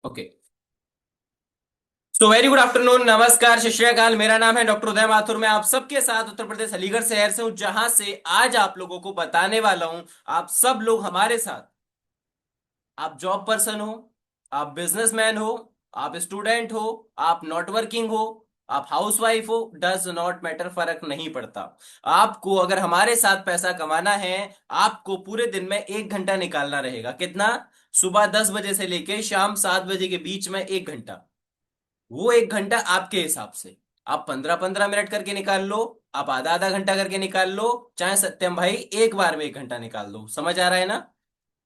Okay. So very good afternoon, नमस्कार, सत श्री अकाल। मेरा नाम है डॉक्टर उदय माथुर। मैं आप सबके साथ उत्तर प्रदेश अलीगढ़ शहर से हूं, जहां से आज आप लोगों को बताने वाला हूं। आप सब लोग हमारे साथ, आप जॉब पर्सन हो, आप बिजनेसमैन हो, आप स्टूडेंट हो, आप नॉट वर्किंग हो, आप हाउसवाइफ हो, डज नॉट मैटर, फर्क नहीं पड़ता। आपको अगर हमारे साथ पैसा कमाना है, आपको पूरे दिन में 1 घंटा निकालना रहेगा। कितना? सुबह 10 बजे से लेके शाम 7 बजे के बीच में 1 घंटा। वो 1 घंटा आपके हिसाब से, आप 15-15 मिनट करके निकाल लो, आप आधा आधा घंटा करके निकाल लो, चाहे सत्यम भाई एक बार में 1 घंटा निकाल दो। समझ आ रहा है ना?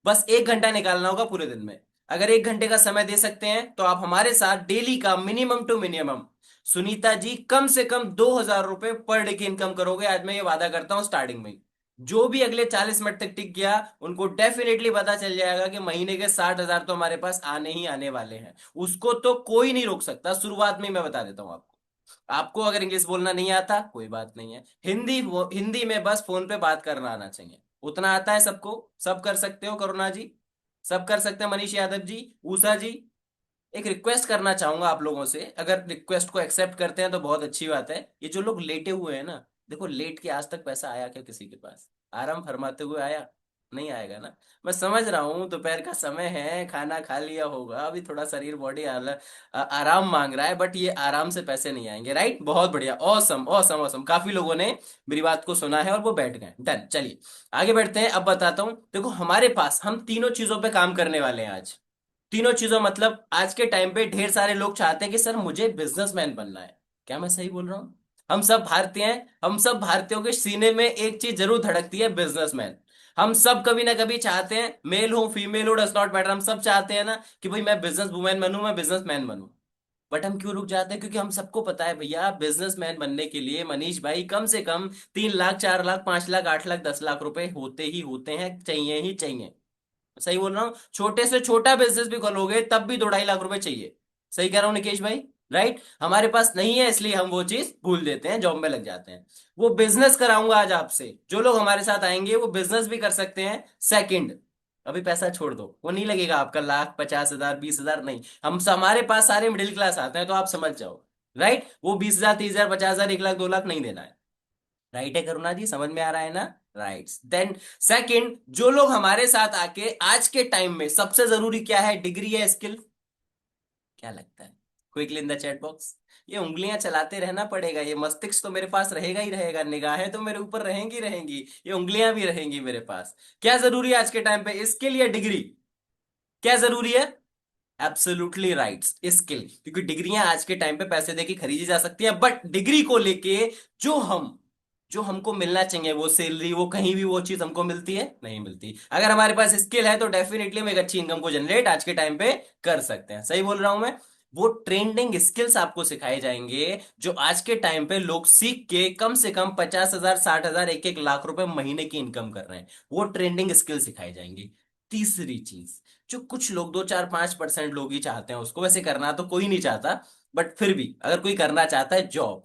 बस 1 घंटा निकालना होगा पूरे दिन में। अगर 1 घंटे का समय दे सकते हैं तो आप हमारे साथ डेली का minimum to minimum, Sunita ji, कम से कम 2,000 रुपए पर डे की इनकम करोगे। आज मैं ये वादा करता हूं स्टार्टिंग में ही। जो भी अगले 40 मिनट तक टिक गया, उनको डेफिनेटली पता चल जाएगा कि महीने के 60,000 तो हमारे पास आने ही आने वाले हैं। उसको तो कोई नहीं रोक सकता। शुरुआत में ही मैं बता देता हूं आपको। आपको अगर इंग्लिश बोलना नहीं आता कोई बात नहीं है, हिंदी हिंदी में बस फोन पे बात करना आना चाहिए। उतना आता है सबको। सब कर सकते हो करुणा जी, सब कर सकते हैं। मनीष यादव जी, उषा जी, एक रिक्वेस्ट करना चाहूंगा आप लोगों से। अगर रिक्वेस्ट को एक्सेप्ट करते हैं तो बहुत अच्छी बात है। ये जो लोग लेटे हुए हैं ना, देखो, लेट के आज तक पैसा आया क्या किसी के पास? आराम फरमाते हुए आया? नहीं आएगा ना। मैं समझ रहा हूँ दोपहर का समय है, खाना खा लिया होगा, अभी थोड़ा शरीर बॉडी आराम मांग रहा है, बट ये आराम से पैसे नहीं आएंगे। राइट? बहुत बढ़िया, ऑसम ऑसम ऑसम। काफी लोगों ने मेरी बात को सुना है और वो बैठ गए। डन, चलिए आगे बढ़ते हैं। अब बताता हूँ। देखो, हमारे पास हम तीनों चीजों पे काम करने वाले हैं आज। तीनों चीजों मतलब आज के टाइम पे ढेर सारे लोग चाहते हैं कि सर मुझे बिजनेसमैन बनना है। क्या मैं सही बोल रहा हूँ? हम सब भारतीय हैं। हम सब भारतीयों के सीने में एक चीज जरूर धड़कती है, बिजनेसमैन। हम सब कभी ना कभी चाहते हैं, मेल हो फीमेल हो डज नॉट मैटर, हम सब चाहते हैं ना कि भाई मैं बिजनेस वुमेन बनूं, मैं बिजनेसमैन बनूं। बट हम क्यों रुक जाते हैं? क्योंकि हम सबको पता है भैया, बिजनेसमैन बनने के लिए मनीष भाई कम से कम 3 लाख, 4 लाख, 5 लाख, 8 लाख, 10 लाख रुपए होते ही होते हैं, चाहिए ही चाहिए। सही बोल रहा हूँ? छोटे से छोटा बिजनेस भी खोलोगे तब भी 2-2.5 लाख रुपए चाहिए। सही कह रहा हूँ निकेश भाई? राइट? हमारे पास नहीं है, इसलिए हम वो चीज भूल देते हैं, जॉब में लग जाते हैं। वो बिजनेस कराऊंगा आज आपसे। जो लोग हमारे साथ आएंगे वो बिजनेस भी कर सकते हैं। सेकंड, अभी पैसा छोड़ दो, वो नहीं लगेगा आपका लाख, 50,000, 20,000, नहीं। हमारे पास सारे मिडिल क्लास आते हैं, तो आप समझ जाओ। राइट? वो 20,000, 30,000, 50,000, 1 लाख, 2 लाख नहीं देना है। राइट है करुणा जी? समझ में आ रहा है ना? राइट। देन सेकंड, जो लोग हमारे साथ आके, आज के टाइम में सबसे जरूरी क्या है? डिग्री है, स्किल? क्या लगता है? Quickly in the chat box. ये उंगलियां चलाते रहना पड़ेगा, ये मस्तिष्क तो मेरे पास रहेगा ही रहेगा, निगाहें तो मेरे ऊपर रहेंगी रहेंगी, ये उंगलियां भी रहेंगी मेरे पास। क्या जरूरी है आज के टाइम पे? स्किल या डिग्री? क्या जरूरी है? Absolutely right, skill. क्योंकि डिग्रियां आज के टाइम पे पैसे देके खरीदी जा सकती है, बट डिग्री को लेके जो हम, जो हमको मिलना चाहिए, वो सैलरी, वो कहीं भी वो चीज हमको मिलती है? नहीं मिलती। अगर हमारे पास स्किल है तो डेफिनेटली हम एक अच्छी इनकम को जनरेट आज के टाइम पे कर सकते हैं। सही बोल रहा हूं मैं? वो ट्रेंडिंग स्किल्स आपको सिखाए जाएंगे, जो आज के टाइम पे लोग सीख के कम से कम 50,000, 60,000, 1-1 लाख रुपए महीने की इनकम कर रहे हैं। वो ट्रेंडिंग स्किल सिखाई जाएंगी। तीसरी चीज, जो कुछ लोग, 2-4-5% लोग ही चाहते हैं उसको, वैसे करना तो कोई नहीं चाहता, बट फिर भी अगर कोई करना चाहता है, जॉब।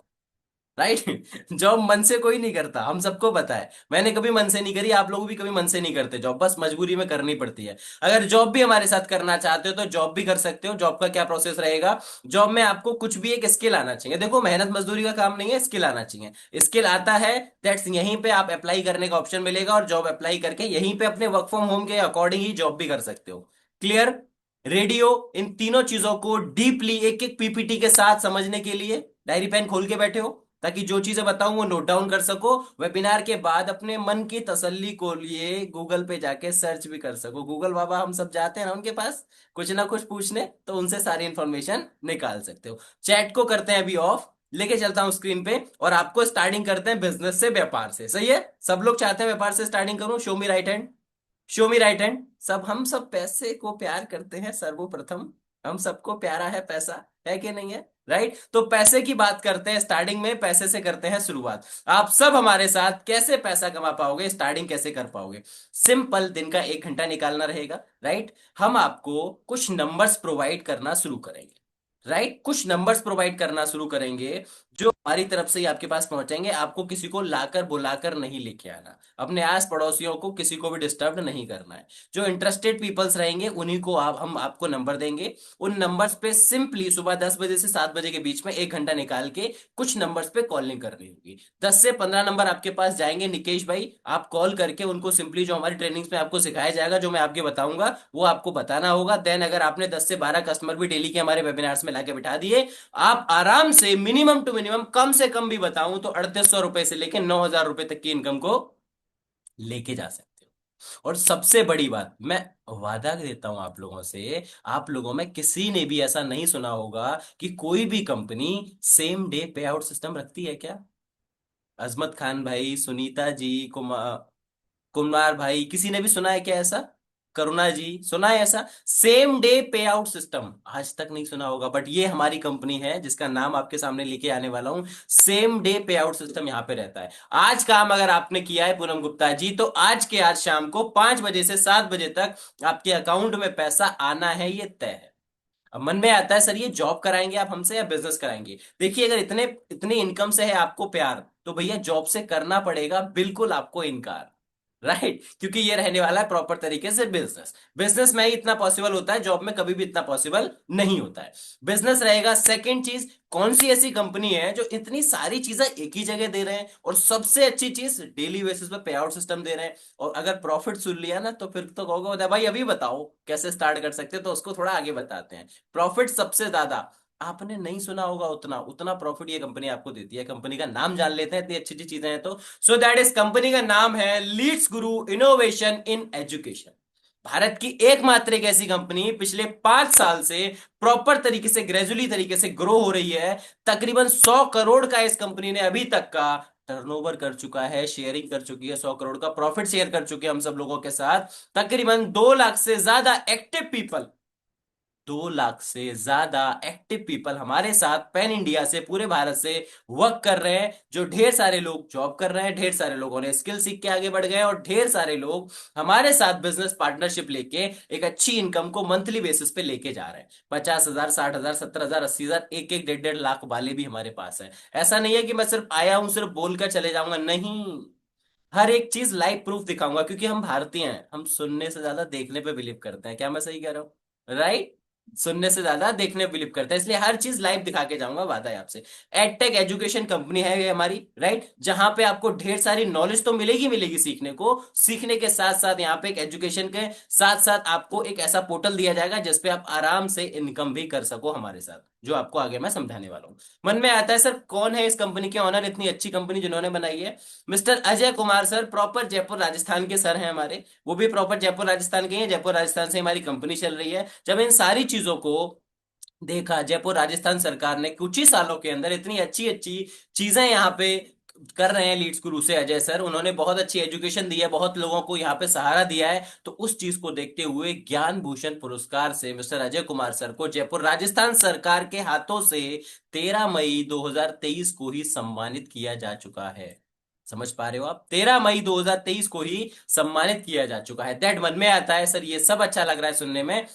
राइट? जॉब मन से कोई नहीं करता, हम सबको पता है। मैंने कभी मन से नहीं करी, आप लोग भी कभी मन से नहीं करते जॉब, बस मजबूरी में करनी पड़ती है। अगर जॉब भी हमारे साथ करना चाहते हो तो जॉब भी कर सकते हो। जॉब का क्या प्रोसेस रहेगा? जॉब में आपको कुछ भी एक स्किल आना चाहिए। देखो, मेहनत मजदूरी का काम नहीं है, स्किल आना चाहिए। स्किल आता है, दैट्स यहीं पे आप अप्लाई करने का ऑप्शन मिलेगा, और जॉब अप्लाई करके यहीं पे अपने वर्क फ्रॉम होम के अकॉर्डिंग ही जॉब भी कर सकते हो। क्लियर? रेडियो। इन तीनों चीजों को डीपली एक एक पीपीटी के साथ समझने के लिए डायरी पेन खोल के बैठे हो, ताकि जो चीजें बताऊं वो नोट डाउन कर सको। वेबिनार के बाद अपने मन की तसल्ली को लिए गूगल पे जाके सर्च भी कर सको। गूगल बाबा हम सब जाते हैं ना उनके पास, कुछ ना कुछ पूछने, तो उनसे सारी इंफॉर्मेशन निकाल सकते हो। चैट को करते हैं अभी ऑफ, लेके चलता हूं स्क्रीन पे, और आपको स्टार्टिंग करते हैं बिजनेस से, व्यापार से। सही है? सब लोग चाहते हैं व्यापार से स्टार्टिंग करूं। शो मी राइट हैंड, शो मी राइट हैंड। सब, हम सब पैसे को प्यार करते हैं सर्वप्रथम। हम सबको प्यारा है पैसा, है कि नहीं है? राइट? तो पैसे की बात करते हैं, स्टार्टिंग में पैसे से करते हैं शुरुआत। आप सब हमारे साथ कैसे पैसा कमा पाओगे, स्टार्टिंग कैसे कर पाओगे? सिंपल, दिन का 1 घंटा निकालना रहेगा। राइट? हम आपको कुछ नंबर्स प्रोवाइड करना शुरू करेंगे। राइट? कुछ नंबर्स प्रोवाइड करना शुरू करेंगे, जो हमारी तरफ से ही आपके पास पहुंचेंगे। आपको किसी को लाकर बुलाकर नहीं लेके आना, अपने आस पड़ोसियों को किसी को भी डिस्टर्ब नहीं करना है। जो इंटरेस्टेड पीपल्स रहेंगे उन्हीं को हम आपको नंबर देंगे। उन नंबर्स पे सिंपली सुबह 10 बजे से 7 बजे के बीच में 1 घंटा निकाल के कुछ नंबर्स पे कॉलिंग करनी होगी। 10 से 15 नंबर आपके पास जाएंगे निकेश भाई, आप कॉल करके उनको सिंपली जो हमारी ट्रेनिंग्स में आपको सिखाया जाएगा, जो मैं आपके बताऊंगा, वो आपको बताना होगा। देन अगर आपने 10 से 12 कस्टमर भी डेली के हमारे वेबिनार्स में लाके बिठा दिए, आप आराम से मिनिमम टू मिनिमम, कम से कम भी बताऊं तो 3800 रुपए से लेकर 9000 रुपए तक की इनकम को लेके जा सकते हो। और सबसे बड़ी बात, मैं वादा देता हूं आप लोगों से, आप लोगों में किसी ने भी ऐसा नहीं सुना होगा कि कोई भी कंपनी सेम डे पे आउट सिस्टम रखती है क्या? अजमत खान भाई, सुनीता जी, कुमार भाई, किसी ने भी सुना है क्या ऐसा? करुणा जी, सुना है ऐसा सेम डे पे आउट सिस्टम? आज तक नहीं सुना होगा, बट ये हमारी कंपनी है जिसका नाम आपके सामने लेके आने वाला हूं। सेम डे पे आउट सिस्टम यहां पे रहता है। आज काम अगर आपने किया है पूनम गुप्ता जी, तो आज के आज शाम को 5 बजे से 7 बजे तक आपके अकाउंट में पैसा आना है, ये तय है। अब मन में आता है सर ये जॉब कराएंगे आप हमसे या बिजनेस कराएंगे? देखिए, अगर इतने इतनी इनकम से है आपको प्यार, तो भैया जॉब से करना पड़ेगा बिल्कुल आपको इनकार। राइट, क्योंकि ये रहने वाला है प्रॉपर तरीके से बिजनेस। बिजनेस में ही इतना पॉसिबल होता है, जॉब में कभी भी इतना पॉसिबल नहीं होता है। बिजनेस रहेगा। सेकंड चीज, कौन सी ऐसी कंपनी है जो इतनी सारी चीजें एक ही जगह दे रहे हैं, और सबसे अच्छी चीज डेली बेसिस पे पे आउट सिस्टम दे रहे हैं। और अगर प्रॉफिट सुन लिया ना, तो फिर तो कहोगे "उदय भाई अभी बताओ कैसे स्टार्ट कर सकते हैं", तो उसको थोड़ा आगे बताते हैं। प्रॉफिट सबसे ज्यादा आपने नहीं सुना होगा, उतना उतना प्रॉफिट ये कंपनी आपको देती है। कंपनी का नाम जान लेते हैं, इतनी अच्छी अच्छी चीजें हैं तो। सो दैट इज, कंपनी का नाम है Leeds Guru innovation in education. Bharat की एकमात्र एक ऐसी कंपनी पिछले 5 साल से प्रॉपर तरीके से, ग्रेजुअली तरीके से ग्रो हो रही है। तकरीबन 100 करोड़ का इस कंपनी ने अभी तक का टर्नओवर कर चुका है, शेयरिंग कर चुकी है, 100 करोड़ का प्रॉफिट शेयर कर चुके हैं हम सब लोगों के साथ। तकरीबन 2 लाख से ज्यादा एक्टिव पीपल, 2 लाख से ज्यादा एक्टिव पीपल हमारे साथ पैन इंडिया से, पूरे भारत से वर्क कर रहे हैं। जो ढेर सारे लोग जॉब कर रहे हैं, ढेर सारे लोगों ने स्किल सीख के आगे बढ़ गए, और ढेर सारे लोग हमारे साथ बिजनेस पार्टनरशिप लेके एक अच्छी इनकम को मंथली बेसिस पे लेके जा रहे हैं। 50,000, 60,000, 70,000, 80,000, एक एक 1.5 1.5 लाख वाले भी हमारे पास है। ऐसा नहीं है कि मैं सिर्फ आया हूं सिर्फ बोलकर चले जाऊंगा, नहीं। हर एक चीज लाइव प्रूफ दिखाऊंगा, क्योंकि हम भारतीय हैं, हम सुनने से ज्यादा देखने पे बिलीव करते हैं। क्या मैं सही कह रहा हूँ? राइट, सुनने से ज्यादा देखने पे बिलीव करते हैं, इसलिए हर चीज लाइव दिखा के जाऊंगा, वादा है आपसे। एडटेक एजुकेशन कंपनी है ये हमारी, राइट, जहां पे आपको ढेर सारी नॉलेज तो मिलेगी मिलेगी सीखने को। सीखने के साथ साथ यहाँ पे एक एजुकेशन के साथ साथ आपको एक ऐसा पोर्टल दिया जाएगा जिसपे आप आराम से इनकम भी कर सको हमारे साथ, जो आपको आगे मैं समझाने वाला हूँ। मन में आता है सर कौन है इस कंपनी के ओनर, इतनी अच्छी कंपनी जिन्होंने बनाई है? Mister Ajay Kumar sir, proper Jaipur Rajasthan के सर हैं हमारे। वो भी प्रॉपर जयपुर राजस्थान के हैं, जयपुर राजस्थान से हमारी कंपनी चल रही है। जब इन सारी चीजों को देखा, जयपुर राजस्थान सरकार ने कुछ ही सालों के अंदर इतनी अच्छी अच्छी चीजें यहाँ पे कर रहे हैं लीड्स गुरु से अजय सर, उन्होंने बहुत अच्छी एजुकेशन दी है, बहुत लोगों को यहाँ पे सहारा दिया है, तो उस चीज को देखते हुए ज्ञान भूषण पुरस्कार से मिस्टर अजय कुमार सर को जयपुर राजस्थान सरकार के हाथों से 13 मई 2023 को ही सम्मानित किया जा चुका है। समझ पा रहे हो आप? 13 मई 2023 को ही सम्मानित किया जा चुका है। दैट मन में आता है सर ये सब अच्छा लग रहा है सुनने में,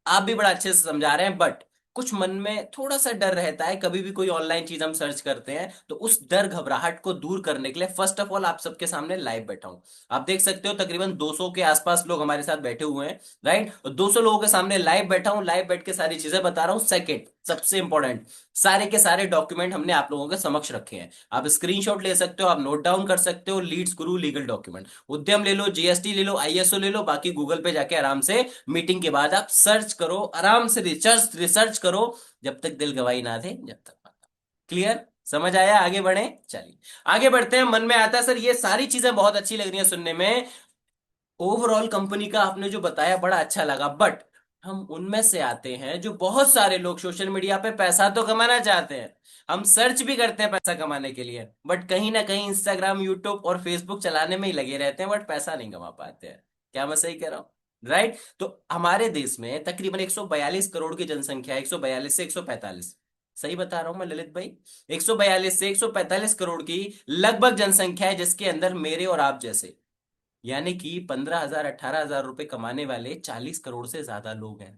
आप भी बड़ा अच्छे से समझा रहे हैं, बट कुछ मन में थोड़ा सा डर रहता है। कभी भी कोई ऑनलाइन चीज हम सर्च करते हैं तो उस डर घबराहट को दूर करने के लिए फर्स्ट ऑफ ऑल आप सबके सामने लाइव बैठा हूं। आप देख सकते हो तकरीबन 200 के आसपास लोग हमारे साथ बैठे हुए हैं, राइट, और 200 लोगों के सामने लाइव बैठा हूं, लाइव बैठ के सारी चीजें बता रहा हूं। सेकंड, सबसे इंपॉर्टेंट, सारे के सारे डॉक्यूमेंट हमने आप लोगों के समक्ष रखे हैं। आप स्क्रीनशॉट ले सकते हो, आप नोट डाउन कर सकते हो। लीड्स गुरु लीगल डॉक्यूमेंट, उद्यम ले लो, जीएसटी ले लो, आईएसओ ले लो, बाकी गूगल पे जाके आराम से मीटिंग के बाद आप सर्च करो, आराम से रिसर्च रिसर्च करो, जब तक दिल गवाही ना दे जब तक मत। क्लियर? समझ आया? आगे बढ़े, चलिए आगे बढ़ते हैं। मन में आता है सर ये सारी चीजें बहुत अच्छी लग रही हैं सुनने में, ओवरऑल कंपनी का आपने जो बताया बड़ा अच्छा लगा, बट हम उनमें से आते हैं जो बहुत सारे लोग सोशल मीडिया पे पैसा तो कमाना चाहते हैं, हम सर्च भी करते हैं पैसा कमाने के लिए, बट कहीं ना कहीं इंस्टाग्राम, यूट्यूब और फेसबुक चलाने में ही लगे रहते हैं, बट पैसा नहीं कमा पाते हैं। क्या मैं सही कह रहा हूँ? राइट, तो हमारे देश में तकरीबन 142 करोड़ की जनसंख्या है, 142 से 145, सही बता रहा हूं मैं ललित भाई? 142 से 145 करोड़ की लगभग जनसंख्या है, जिसके अंदर मेरे और आप जैसे, यानी कि 15,000 18,000 रुपए कमाने वाले 40 करोड़ से ज्यादा लोग हैं।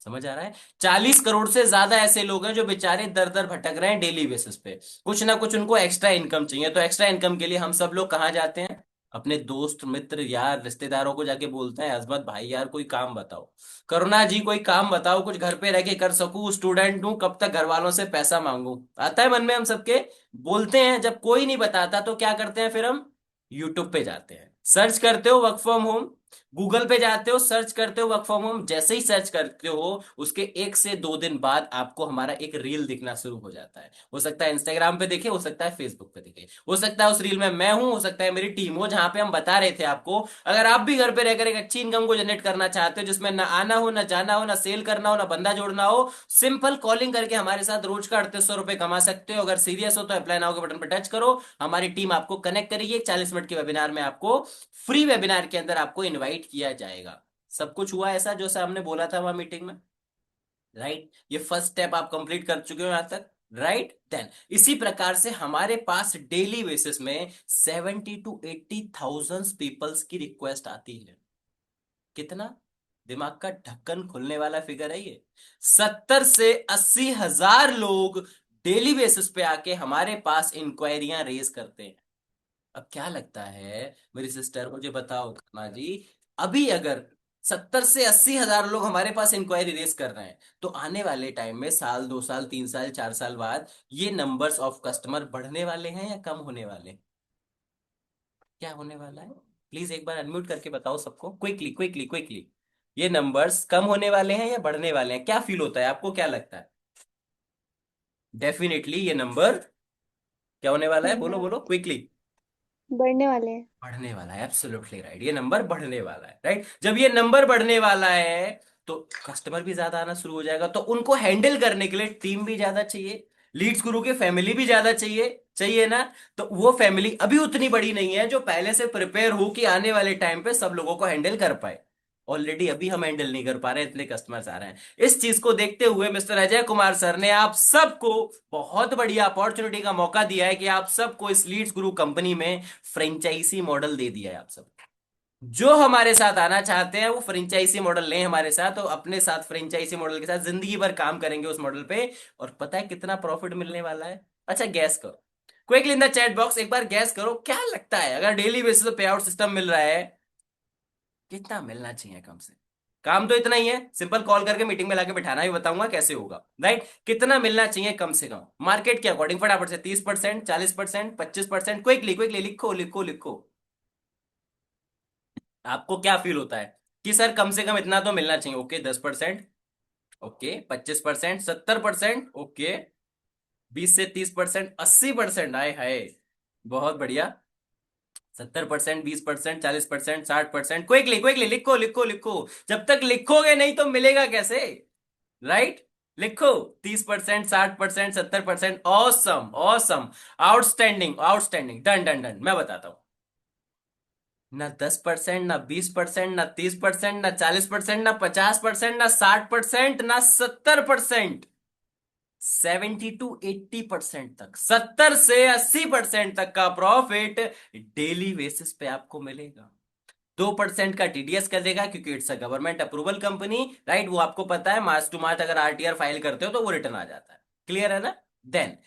समझ आ रहा है? 40 करोड़ से ज्यादा ऐसे लोग हैं जो बेचारे दर दर भटक रहे हैं डेली बेसिस पे। कुछ ना कुछ उनको एक्स्ट्रा इनकम चाहिए, तो एक्स्ट्रा इनकम के लिए हम सब लोग कहाँ जाते हैं? अपने दोस्त मित्र यार रिश्तेदारों को जाके बोलते हैं, अजमत भाई यार कोई काम बताओ, करुणा जी कोई काम बताओ, कुछ घर पे रह के कर सकूं, स्टूडेंट हूं, कब तक घर वालों से पैसा मांगू, आता है मन में हम सबके। बोलते हैं, जब कोई नहीं बताता तो क्या करते हैं फिर हम? यूट्यूब पे जाते हैं, सर्च करते हो वर्क फ्रॉम होम, गूगल पे जाते हो, सर्च करते हो वर्क फ्रॉम होम, जैसे ही सर्च करते हो उसके 1 से 2 दिन बाद आपको हमारा एक रील दिखना शुरू हो जाता है। हो सकता है इंस्टाग्राम पे दिखे, हो सकता है फेसबुक पे दिखे, हो सकता है उस रील में मैं हूं, हो सकता है मेरी टीम हो, जहां पे हम बता रहे थे आपको अगर आप भी घर पे रहकर एक अच्छी इनकम को जनरेट करना चाहते हो, जिसमें ना आना हो ना जाना हो ना सेल करना हो ना बंदा जोड़ना हो, सिंपल कॉलिंग करके हमारे साथ रोज का 3800 रुपए कमा सकते हो। अगर सीरियस हो तो अप्लाई नाउ के बटन पर टच करो, हमारी टीम आपको कनेक्ट करेगी, 40 मिनट के वेबिनार में आपको, फ्री वेबिनार के अंदर आपको इनवाइट किया जाएगा। सब कुछ हुआ ऐसा जो सर हमने बोला था वहां मीटिंग में, राइट? ये फर्स्ट स्टेप आप कंप्लीट कर चुके हो यहां तक, राइट? देन इसी प्रकार से हमारे पास डेली बेसिस में 70 to 80 थाउजेंड पीपल्स की रिक्वेस्ट आती है। कितना? दिमाग का ढक्कन खुलने वाला फिगर है ये। 70 से 80 हजार लोग डेली बेसिस पे आके हमारे पास इंक्वायरियां रेज करते हैं। अब क्या लगता है मेरी सिस्टर, मुझे बताओ करुणा जी, अभी अगर 70 से 80 हजार लोग हमारे पास इंक्वायरी रेस कर रहे हैं, तो आने वाले टाइम में साल 2 साल 3 साल 4 साल बाद ये नंबर्स ऑफ कस्टमर बढ़ने वाले हैं या कम होने वाले? क्या होने वाला है? प्लीज एक बार अनम्यूट करके बताओ सबको, क्विकली क्विकली क्विकली। ये नंबर्स कम होने वाले हैं या बढ़ने वाले हैं? क्या फील होता है आपको, क्या लगता है? डेफिनेटली ये नंबर क्या होने वाला है? बढ़ने बोलो वाले बोलो क्विकली। बढ़ने वाले हैं। बढ़ने वाला है, एब्सोल्युटली राइट, ये नंबर बढ़ने वाला है, राइट? जब ये नंबर बढ़ने वाला है तो कस्टमर भी ज्यादा आना शुरू हो जाएगा, तो उनको हैंडल करने के लिए टीम भी ज्यादा चाहिए, लीड्स गुरु की फैमिली भी ज्यादा चाहिए, चाहिए ना? तो वो फैमिली अभी उतनी बड़ी नहीं है जो पहले से प्रिपेयर हो कि आने वाले टाइम पे सब लोगों को हैंडल कर पाए। ऑलरेडी अभी हम हैंडल नहीं कर पा रहे हैं, इतने कस्टमर्स आ रहे हैं। इस चीज को देखते हुए मिस्टर अजय कुमार सर ने आप सबको बहुत बढ़िया अपॉर्चुनिटी का मौका दिया है कि आप सबको इस लीड्स गुरु कंपनी में फ्रेंचाइजी मॉडल दे दिया है। आप सब जो हमारे साथ आना चाहते हैं वो फ्रेंचाइजी मॉडल लें हमारे साथ, तो अपने साथ फ्रेंचाइजी मॉडल के साथ जिंदगी भर काम करेंगे उस मॉडल पे। और पता है कितना प्रॉफिट मिलने वाला है? अच्छा गैस करो, quickly in the chat box एक बार गैस करो, क्या लगता है अगर डेली बेसिस पे पे आउट सिस्टम मिल रहा है, कितना मिलना चाहिए कम से? काम तो इतना ही है, सिंपल कॉल करके मीटिंग में लाके बिठाना, भी बताऊंगा कैसे होगा, राइट? कितना मिलना चाहिए कम से कम मार्केट के अकॉर्डिंग? फटाफट से 30%, 40%, 25%, क्विकली क्विकली लिखो लिखो लिखो। आपको क्या फील होता है कि सर कम से कम इतना तो मिलना चाहिए? ओके 10%, ओके 25%, 70%, ओके 20 से 30%, 80%, आए हाय बहुत बढ़िया, 70%, 20%, 40%, 60%, क्विकली क्विकली लिखो लिखो लिखो। जब तक लिखोगे नहीं तो मिलेगा कैसे, राइट? लिखो 30%, 60%, 70%, awesome awesome, outstanding outstanding, done done done. मैं बताता हूं, ना 10%, ना 20%, ना 30%, ना 40%, ना 50%, ना 60%, ना 70%, 70 to 80% तक, 70 से 80% तक का प्रॉफिट डेली बेसिस पे आपको मिलेगा। 2% का टीडीएस कर देगा क्योंकि it's a government approval company, right? वो आपको पता है, मार्च टू मार्च अगर आरटीआर फाइल करते हो तो वो रिटर्न आ जाता है। क्लियर है ना? देन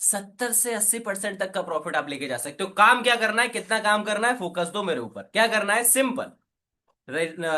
70 से 80% तक का प्रॉफिट आप लेके जा सकते हो। काम क्या करना है, कितना काम करना है, फोकस दो मेरे ऊपर। क्या करना है? Simple.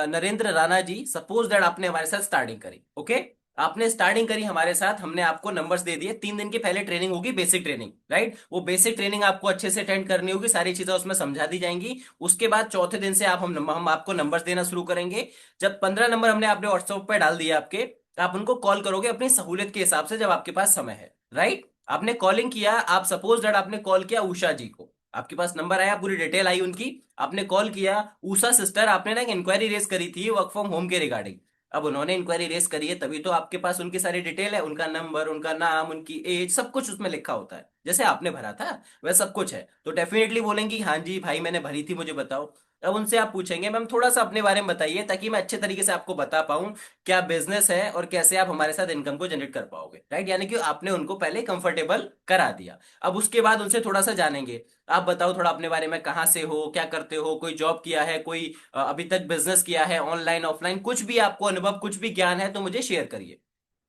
Narendra Rana ji, suppose that आपने हमारे साथ स्टार्टिंग करी, ओके? आपने स्टार्टिंग करी हमारे साथ, हमने आपको नंबर्स दे दिए। 3 दिन की पहले ट्रेनिंग होगी, बेसिक ट्रेनिंग, राइट? वो बेसिक ट्रेनिंग आपको अच्छे से अटेंड करनी होगी, सारी चीजें उसमें समझा दी जाएंगी। उसके बाद चौथे दिन से हम आपको नंबर्स देना शुरू करेंगे। जब 15 नंबर हमने आपने व्हाट्सएप पे डाल दिए आपके, आप उनको कॉल करोगे अपनी सहूलियत के हिसाब से जब आपके पास समय है, राइट? आपने कॉलिंग किया, आप सपोज दैट आपने कॉल किया उषा जी को, आपके पास नंबर आया, पूरी डिटेल आई उनकी, आपने कॉल किया। उषा सिस्टर, आपने ना एक इंक्वायरी रेस करी थी वर्क फ्रॉम होम के रिगार्डिंग। अब उन्होंने इंक्वायरी रेस करी है तभी तो आपके पास उनकी सारी डिटेल है, उनका नंबर, उनका नाम, उनकी एज, सब कुछ उसमें लिखा होता है, जैसे आपने भरा था वह सब कुछ है। तो डेफिनेटली बोलेंगी हाँ जी भाई मैंने भरी थी, मुझे बताओ। अब उनसे आप पूछेंगे मैम थोड़ा सा अपने बारे में बताइए, ताकि मैं अच्छे तरीके से आपको बता पाऊं क्या बिजनेस है और कैसे आप हमारे साथ इनकम को जनरेट कर पाओगे, राइट। यानी कि आपने उनको पहले कंफर्टेबल करा दिया। अब उसके बाद उनसे थोड़ा सा जानेंगे, आप बताओ थोड़ा अपने बारे में, कहाँ से हो, क्या करते हो, कोई जॉब किया है, कोई अभी तक बिजनेस किया है, ऑनलाइन ऑफलाइन, कुछ भी आपको अनुभव, कुछ भी ज्ञान है तो मुझे शेयर करिए।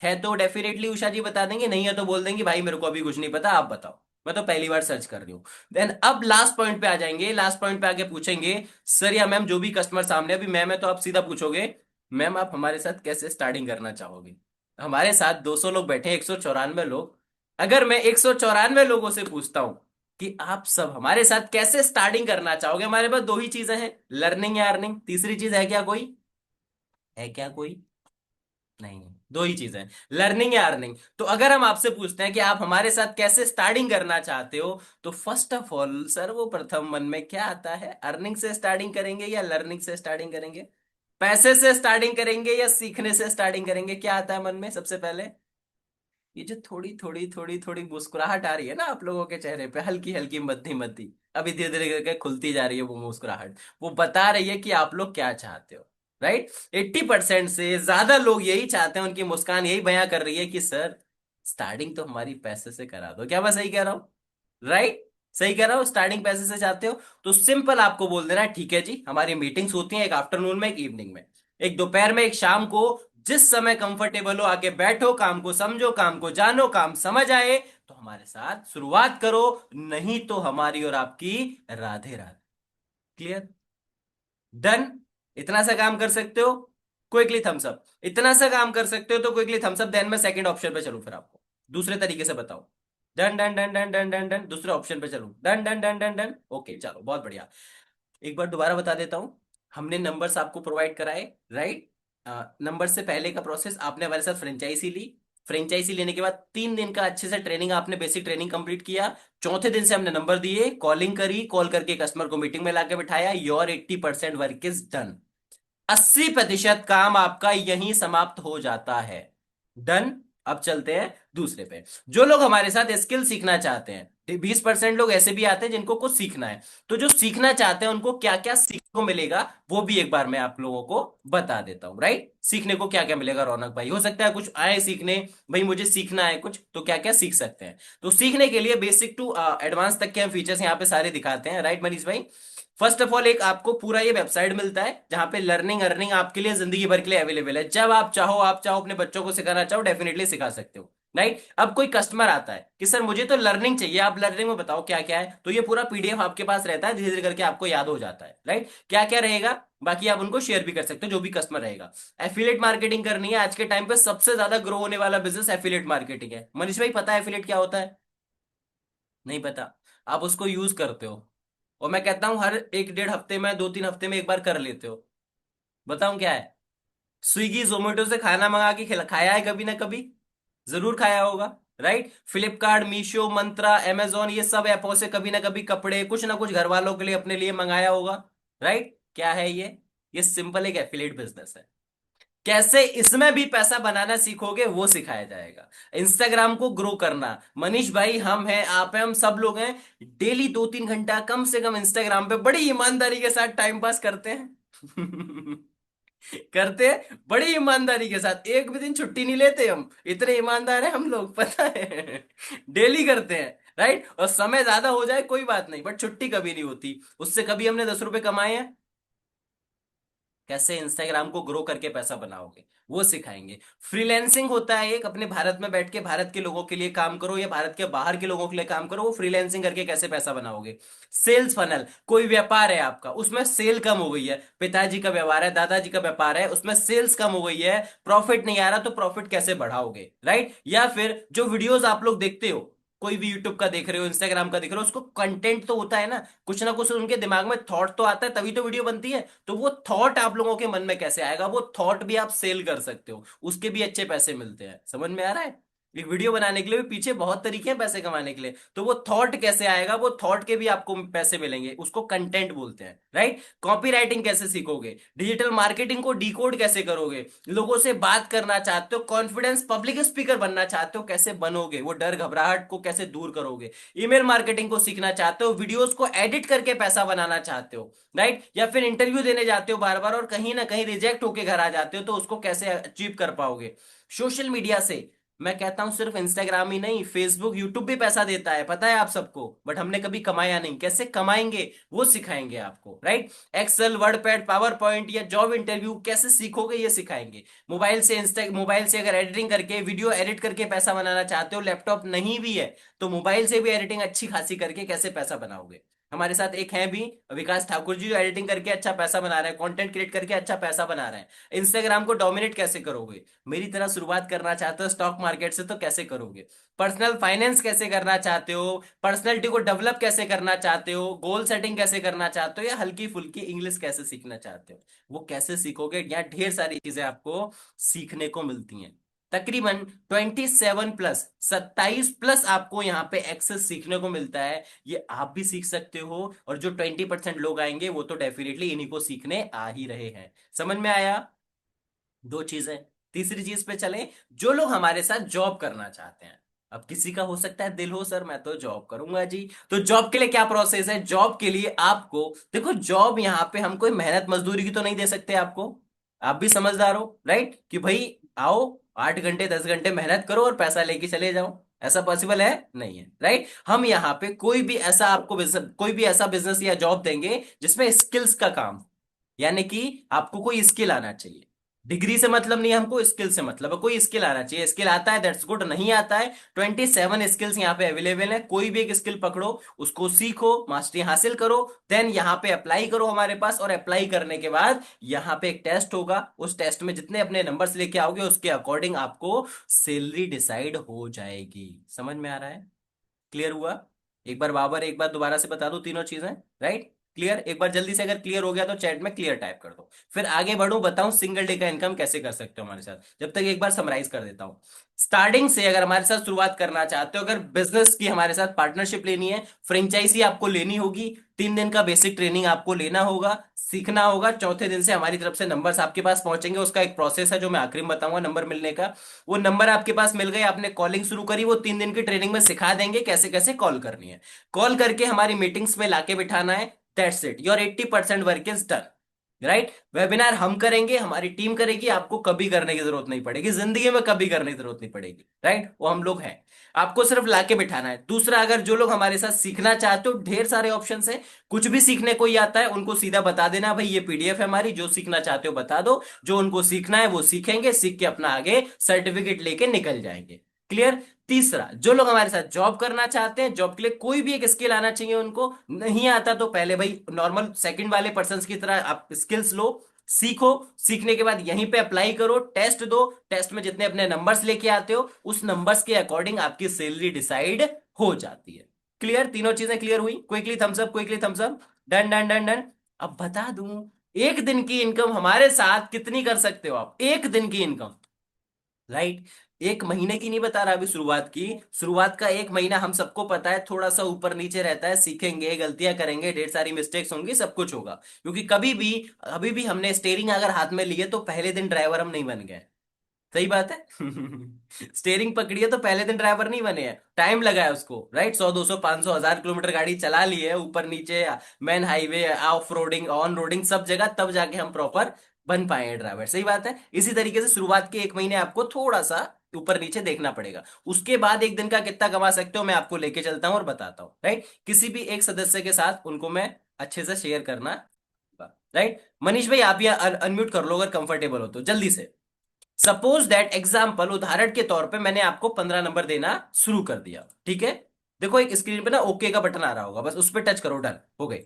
है तो डेफिनेटली उषा जी बता देंगे, नहीं है तो बोल देंगे भाई मेरे को अभी कुछ नहीं पता, आप बताओ, मैं तो पहली बार सर्च कर रही हूँ। देन अब लास्ट पॉइंट पे आ जाएंगे, लास्ट पॉइंट पे आके पूछेंगे सर या मैम जो भी कस्टमर सामने, अभी मैम है तो आप सीधा पूछोगे मैम आप हमारे साथ कैसे स्टार्टिंग करना चाहोगे। हमारे साथ 200 लोग बैठे हैं, 194 लोग। अगर मैं 194 लोगों से पूछता हूं कि आप सब हमारे साथ कैसे स्टार्टिंग करना चाहोगे, हमारे पास दो ही चीजें हैं, लर्निंग या अर्निंग। तीसरी चीज है क्या कोई? है क्या कोई? नहीं नहीं, दो ही चीजें, लर्निंग या अर्निंग। तो अगर हम आपसे पूछते हैं कि आप हमारे साथ कैसे स्टार्टिंग करना चाहते हो, तो फर्स्ट ऑफ ऑल सर्वप्रथम मन में क्या आता है? अर्निंग से स्टार्टिंग करेंगे या लर्निंग से स्टार्टिंग करेंगे? पैसे से स्टार्टिंग करेंगे या सीखने से स्टार्टिंग करेंगे? क्या आता है मन में सबसे पहले? ये जो थोड़ी थोड़ी थोड़ी थोड़ी मुस्कुराहट आ रही है ना आप लोगों के चेहरे पे, हल्की हल्की मद्दी मद्दी, अभी धीरे धीरे करके खुलती जा रही है वो मुस्कुराहट, वो बता रही है कि आप लोग क्या चाहते हो, राइट। 80% से ज्यादा लोग यही चाहते हैं, उनकी मुस्कान यही बयां कर रही है कि सर स्टार्टिंग तो हमारी पैसे से करा दो। क्या मैं सही कह रहा हूँ? राइट, सही कह रहा हूँ, स्टार्टिंग पैसे से चाहते हो तो सिंपल आपको बोल देना है ठीक है जी, हमारी मीटिंग्स होती हैं एक आफ्टरनून में, एक इवनिंग में, एक दोपहर में, एक शाम को, जिस समय कंफर्टेबल हो आके बैठो, काम को समझो, काम को जानो, काम समझ आए तो हमारे साथ शुरुआत करो, नहीं तो हमारी और आपकी राधे राधे। क्लियर? डन? इतना सा काम कर सकते हो? Quickly thumbs up. इतना सा काम कर सकते हो तो क्विकली थम्स अप। देन मैं सेकंड ऑप्शन पे चलूं, फिर आपको दूसरे तरीके से बताओ। Done done done done done done done, दूसरे ऑप्शन पे चलूं, done done done done done, okay चलो बहुत बढ़िया। एक बार दोबारा बता देता हूं, हमने नंबर्स आपको प्रोवाइड कराए, राइट। नंबर से पहले का प्रोसेस, आपने हमारे साथ फ्रेंचाइजी ली, फ्रेंचाइजी लेने के बाद 3 दिन का अच्छे से ट्रेनिंग, आपने बेसिक ट्रेनिंग कंप्लीट किया। चौथे दिन से हमने नंबर दिए, कॉलिंग करी, कॉल करके कस्टमर को मीटिंग में लाके बिठाया, योर 80% वर्क इज डन। 80% काम आपका यहीं समाप्त हो जाता है। डन? अब चलते हैं दूसरे पे। जो लोग हमारे साथ स्किल सीखना चाहते हैं, 20% लोग ऐसे भी आते हैं जिनको कुछ सीखना है, तो जो सीखना चाहते हैं उनको क्या क्या सीखने को मिलेगा वो भी एक बार मैं आप लोगों को बता देता हूं, राइट। सीखने को क्या क्या मिलेगा रौनक भाई? हो सकता है कुछ आए सीखने, भाई मुझे सीखना है कुछ, तो क्या क्या सीख सकते हैं? तो सीखने के लिए बेसिक टू एडवांस तक के हम फीचर्स यहाँ पे सारे दिखाते हैं, राइट मनीष भाई। फर्स्ट ऑफ ऑल एक आपको पूरा ये वेबसाइट मिलता है जहां पे लर्निंग अर्निंग आपके लिए जिंदगी भर के लिए अवेलेबल है। जब आप चाहो अपने बच्चों को सिखाना चाहो डेफिनेटली सिखा सकते हो, राइट। अब कोई कस्टमर आता है कि सर मुझे तो लर्निंग चाहिए, आप लर्निंग में बताओ क्या क्या है, तो ये पूरा पीडीएफ आपके पास रहता है, धीरे धीरे करके आपको याद हो जाता है, राइट, क्या क्या रहेगा। बाकी आप उनको शेयर भी कर सकते हो जो भी कस्टमर रहेगा। एफिलिएट मार्केटिंग करनी है, आज के टाइम पे सबसे ज्यादा ग्रो होने वाला बिजनेस एफिलिएट मार्केटिंग है। मनीष भाई पता है एफिलिएट क्या होता है? नहीं पता? आप उसको यूज करते हो, और मैं कहता हूं हर एक डेढ़ हफ्ते में, 2-3 हफ्ते में एक बार कर लेते हो। बताऊं क्या है? स्विगी जोमेटो से खाना मंगा के खाया है कभी ना कभी? जरूर खाया होगा, राइट। फ्लिपकार्ट, मीशो, मंत्रा, amazon, ये सब ऐपों से कभी ना कभी कपड़े, कुछ ना कुछ घर वालों के लिए, अपने लिए मंगाया होगा, राइट। क्या है ये सिंपल एक एफिलिएट बिजनेस है। कैसे इसमें भी पैसा बनाना सीखोगे वो सिखाया जाएगा। इंस्टाग्राम को ग्रो करना, मनीष भाई हम हैं, आप हैं, हम सब लोग हैं, डेली 2-3 घंटा कम से कम इंस्टाग्राम पे बड़ी ईमानदारी के साथ टाइम पास करते हैं। करते हैं बड़ी ईमानदारी के साथ, एक भी दिन छुट्टी नहीं लेते हम, इतने ईमानदार हैं हम लोग, पता है। डेली करते हैं, राइट। और समय ज्यादा हो जाए कोई बात नहीं, बट छुट्टी कभी नहीं होती। उससे कभी हमने 10 रुपए कमाए हैं? कैसे इंस्टाग्राम को ग्रो करके पैसा बनाओगे वो सिखाएंगे। फ्रीलैंसिंग होता है एक, अपने भारत में बैठ के भारत के लोगों के लिए काम करो या भारत के बाहर के लोगों के लिए काम करो, वो फ्रीलैंसिंग करके कैसे पैसा बनाओगे। सेल्स फनल, कोई व्यापार है आपका, उसमें सेल कम हो गई है, पिताजी का व्यापार है, दादाजी का व्यापार है, उसमें सेल्स कम हो गई है, प्रॉफिट नहीं आ रहा, तो प्रॉफिट कैसे बढ़ाओगे, राइट। या फिर जो वीडियोस आप लोग देखते हो, कोई भी यूट्यूब का देख रहे हो, इंस्टाग्राम का देख रहे हो, उसको कंटेंट तो होता है ना कुछ उनके दिमाग में थॉट तो आता है, तभी तो वीडियो बनती है। तो वो थॉट आप लोगों के मन में कैसे आएगा, वो थॉट भी आप सेल कर सकते हो, उसके भी अच्छे पैसे मिलते हैं। समझ में आ रहा है? एक वीडियो बनाने के लिए भी पीछे बहुत तरीके हैं पैसे कमाने के लिए। तो वो थॉट कैसे आएगा, वो थॉट के भी आपको पैसे मिलेंगे, उसको कंटेंट बोलते हैं, राइट। कॉपी राइटिंग कैसे सीखोगे, डिजिटल मार्केटिंग को डिकोड कैसे करोगे, लोगों से बात करना चाहते हो, कॉन्फिडेंस पब्लिक स्पीकर बनना चाहते हो, कैसे बनोगे, वो डर घबराहट को कैसे दूर करोगे, ईमेल मार्केटिंग को सीखना चाहते हो, वीडियोस को एडिट करके पैसा बनाना चाहते हो, राइट, या फिर इंटरव्यू देने जाते हो बार बार और कहीं ना कहीं रिजेक्ट होके घर आ जाते हो, तो उसको कैसे अचीव कर पाओगे। सोशल मीडिया से मैं कहता हूं सिर्फ इंस्टाग्राम ही नहीं, फेसबुक यूट्यूब भी पैसा देता है, पता है आप सबको, बट हमने कभी कमाया नहीं, कैसे कमाएंगे वो सिखाएंगे आपको, right. Excel, word pad, PowerPoint या जॉब इंटरव्यू कैसे सीखोगे ये सिखाएंगे। मोबाइल से अगर एडिटिंग करके वीडियो एडिट करके पैसा बनाना चाहते हो, लैपटॉप नहीं भी है तो मोबाइल से भी एडिटिंग अच्छी खासी करके कैसे पैसा बनाओगे। हमारे साथ एक है भी विकास ठाकुर जी, जो एडिटिंग करके अच्छा पैसा बना रहे हैं, कंटेंट क्रिएट करके अच्छा पैसा बना रहे हैं। इंस्टाग्राम को डोमिनेट कैसे करोगे, मेरी तरह शुरुआत करना चाहते हो स्टॉक मार्केट से तो कैसे करोगे। पर्सनल फाइनेंस कैसे करना चाहते हो, पर्सनैलिटी को डेवलप कैसे करना चाहते हो, गोल सेटिंग कैसे करना चाहते हो, या हल्की फुल्की इंग्लिश कैसे सीखना चाहते हो, वो कैसे सीखोगे। यहाँ ढेर सारी चीजें आपको सीखने को मिलती हैं। तकरीबन 27 प्लस 27 प्लस आपको यहाँ पे एक्सेस सीखने को मिलता है। ये आप भी सीख सकते हो, और जो 20% लोग आएंगे वो तो डेफिनेटली इन्हीं को सीखने आ ही रहे हैं। समझ में आया। दो चीजें। तीसरी चीज पे चलें, जो लोग हमारे साथ जॉब करना चाहते हैं। अब किसी का हो सकता है दिल हो, सर मैं तो जॉब करूंगा जी, तो जॉब के लिए क्या प्रोसेस है। जॉब के लिए आपको देखो, जॉब यहाँ पे हम कोई मेहनत मजदूरी की तो नहीं दे सकते आपको। आप भी समझदार हो, राइट, कि भाई आओ 8 घंटे 10 घंटे मेहनत करो और पैसा लेके चले जाओ, ऐसा पॉसिबल है नहीं है, राइट। हम यहाँ पे कोई भी ऐसा आपको कोई भी ऐसा बिजनेस या जॉब देंगे जिसमें स्किल्स का काम, यानी कि आपको कोई स्किल आना चाहिए। डिग्री से मतलब नहीं है हमको, स्किल से मतलब है, कोई स्किल आना चाहिए। स्किल आता है दैट्स गुड, नहीं आता है 27 स्किल्स यहाँ पे अवेलेबल है, कोई भी एक स्किल पकड़ो, उसको सीखो, मास्टरी हासिल करो, देन यहाँ पे अप्लाई करो हमारे पास, और अप्लाई करने के बाद यहाँ पे एक टेस्ट होगा, उस टेस्ट में जितने अपने नंबर्स लेके आओगे उसके अकॉर्डिंग आपको सैलरी डिसाइड हो जाएगी। समझ में आ रहा है, क्लियर हुआ। एक बार बाबर, एक बार दोबारा से बता दो तीनों चीजें, राइट। क्लियर, एक बार जल्दी से अगर क्लियर हो गया तो चैट में क्लियर टाइप कर दो, फिर आगे बढ़ूं, बताऊं सिंगल डे का इनकम कैसे कर सकते हो हमारे साथ। जब तक एक बार समराइज कर देता हूं। स्टार्टिंग से अगर हमारे साथ शुरुआत करना चाहते हो, अगर बिजनेस की हमारे साथ पार्टनरशिप लेनी है, फ्रेंचाइजी आपको लेनी होगी, 3 दिन का बेसिक ट्रेनिंग आपको लेना होगा, सीखना होगा, चौथे दिन से हमारी तरफ से नंबर्स आपके पास पहुंचेंगे, उसका एक प्रोसेस है जो मैं आखिरी में बताऊंगा नंबर मिलने का। वो नंबर आपके पास मिल गए, आपने कॉलिंग शुरू करी, वो 3 दिन की ट्रेनिंग में सिखा देंगे कैसे कैसे कॉल करनी है। कॉल करके हमारी मीटिंग्स में लाके बिठाना है, that's it, your 80% work is done, right. Webinar हम करेंगे, हमारी टीम करेगी, आपको कभी करने की जरूरत नहीं पड़ेगी, जिंदगी में कभी करने की जरूरत नहीं पड़ेगी, राइट, वो हम लोग हैं। आपको सिर्फ लाके बिठाना है। दूसरा, अगर जो लोग हमारे साथ सीखना चाहते हो, ढेर सारे ऑप्शंस हैं, कुछ भी सीखने को ही आता है उनको सीधा बता देना भाई ये पीडीएफ है हमारी, जो सीखना चाहते हो बता दो, जो उनको सीखना है वो सीखेंगे, सीख के अपना आगे सर्टिफिकेट लेके निकल जाएंगे। क्लियर। तीसरा, जो लोग हमारे साथ जॉब करना चाहते हैं, जॉब के लिए कोई भी एक स्किल आना चाहिए, उनको नहीं आता तो पहले भाई नॉर्मल सेकंड वाले पर्सन की तरह आप स्किल्स लो, सीखो, सीखने के बाद यहीं पे अप्लाई करो, टेस्ट दो, टेस्ट में जितने अपने नंबर्स लेके आते हो उस नंबर्स के अकॉर्डिंग आपकी सैलरी डिसाइड हो जाती है। क्लियर, तीनों चीजें क्लियर हुई। Quickly thumbs up, quickly thumbs up. Done done done done. अब बता दूं, एक दिन की इनकम हमारे साथ कितनी कर सकते हो आप, एक दिन की इनकम, राइट। एक महीने की नहीं बता रहा, अभी शुरुआत की, शुरुआत का एक महीना हम सबको पता है थोड़ा सा ऊपर नीचे रहता है, सीखेंगे, गलतियां करेंगे, ढेर सारी मिस्टेक्स होंगी, सब कुछ होगा, क्योंकि कभी भी अभी भी हमने स्टेयरिंग अगर हाथ में लिए तो पहले दिन ड्राइवर हम नहीं बन गए। सही बात है। स्टेयरिंग पकड़ी है तो पहले दिन ड्राइवर नहीं बने हैं, टाइम लगा है उसको, राइट। 100 200 500 1000 किलोमीटर गाड़ी चला ली है, ऊपर नीचे, man highway, off roading, on roading, सब जगह, तब जाके हम प्रॉपर बन पाए हैं ड्राइवर। सही बात है। इसी तरीके से शुरुआत के एक महीने आपको थोड़ा सा ऊपर नीचे देखना पड़ेगा, उसके बाद एक दिन का कितना कमा सकते हो मैं आपको लेके चलता हूं और बताता हूं, राइट। किसी भी एक सदस्य के साथ उनको मैं अच्छे से शेयर करना, राइट। मनीष भाई आप यहाँ अनम्यूट कर लो अगर कंफर्टेबल हो तो जल्दी से। सपोज दैट एग्जाम्पल, उदाहरण के तौर पे मैंने आपको 15 नंबर देना शुरू कर दिया, ठीक है। देखो एक स्क्रीन पे ना ओके का बटन आ रहा होगा, बस उस पर टच करो, डन हो गई।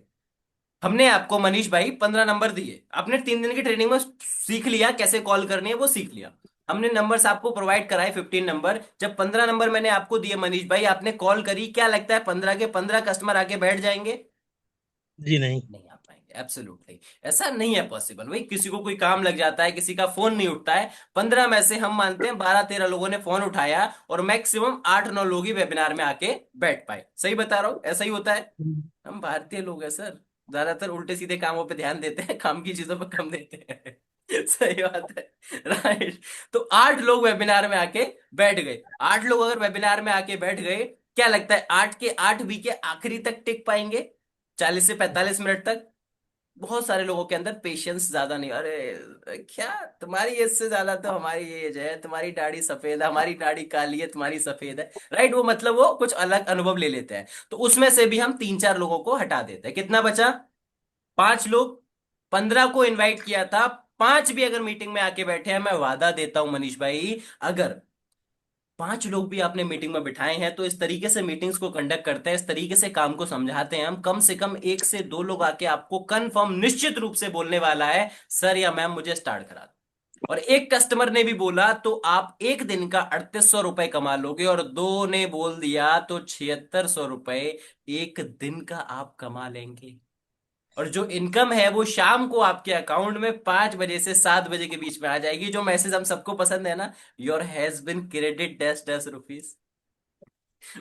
हमने आपको मनीष भाई 15 नंबर दिए, आपने 3 दिन की ट्रेनिंग में सीख लिया कैसे कॉल करनी है, वो सीख लिया। हमने नंबर्स आपको प्रोवाइड कराए 15 नंबर, जब 15 नंबर मैंने आपको दिए मनीष भाई, आपने कॉल करी, क्या लगता है 15 के 15 कस्टमर आके बैठ जाएंगे। जी नहीं। नहीं आ पाएंगे। एब्सोल्युटली। ऐसा नहीं है पॉसिबल भाई, किसी को कोई काम लग जाता है, किसी का फोन नहीं उठता है, 15 में से हम मानते हैं 12-13 लोगों ने फोन उठाया और मैक्सिमम 8-9 लोग ही वेबिनार में आके बैठ पाए। सही बता रहा हूँ, ऐसा ही होता है। हम्म। हम भारतीय लोग हैं सर, ज्यादातर उल्टे सीधे कामों पे ध्यान देते हैं, काम की चीजों पे कम देते हैं। सही बात है। राइट। तो 8 लोग वेबिनार में आके बैठ गए। 8 लोग अगर वेबिनार में आके बैठ गए, क्या लगता है 8 के 8 भी के आखिरी तक टिक पाएंगे? 40 से 45 मिनट तक? बहुत सारे लोगों के अंदर पेशेंस ज्यादा नहीं। अरे क्या, तुम्हारी एज से ज्यादा तो हमारी एज है, तुम्हारी दाढ़ी सफेद है, हमारी दाढ़ी काली है, तुम्हारी सफेद है। राइट, वो मतलब वो कुछ अलग अनुभव ले लेते हैं। तो उसमें से भी हम 3-4 लोगों को हटा देते हैं। कितना बचा? 5 लोग। 15 को इनवाइट किया था, 5 भी अगर मीटिंग में आके बैठे हैं, मैं वादा देता हूं मनीष भाई, अगर 5 लोग भी आपने मीटिंग में बिठाए हैं, तो इस तरीके से मीटिंग्स को कंडक्ट करते हैं, इस तरीके से काम को समझाते हैं हम, कम से कम 1 से 2 लोग आके आपको कंफर्म निश्चित रूप से बोलने वाला है, सर या मैम मुझे स्टार्ट करा दो। और एक कस्टमर ने भी बोला तो आप एक दिन का 3800 रुपए कमा लोगे, और 2 ने बोल दिया तो 7600 रुपए एक दिन का आप कमा लेंगे। और जो इनकम है वो शाम को आपके अकाउंट में 5 बजे से 7 बजे के बीच में आ जाएगी। जो मैसेज हम सबको पसंद है ना, योर हैज बिन क्रेडिट ₹10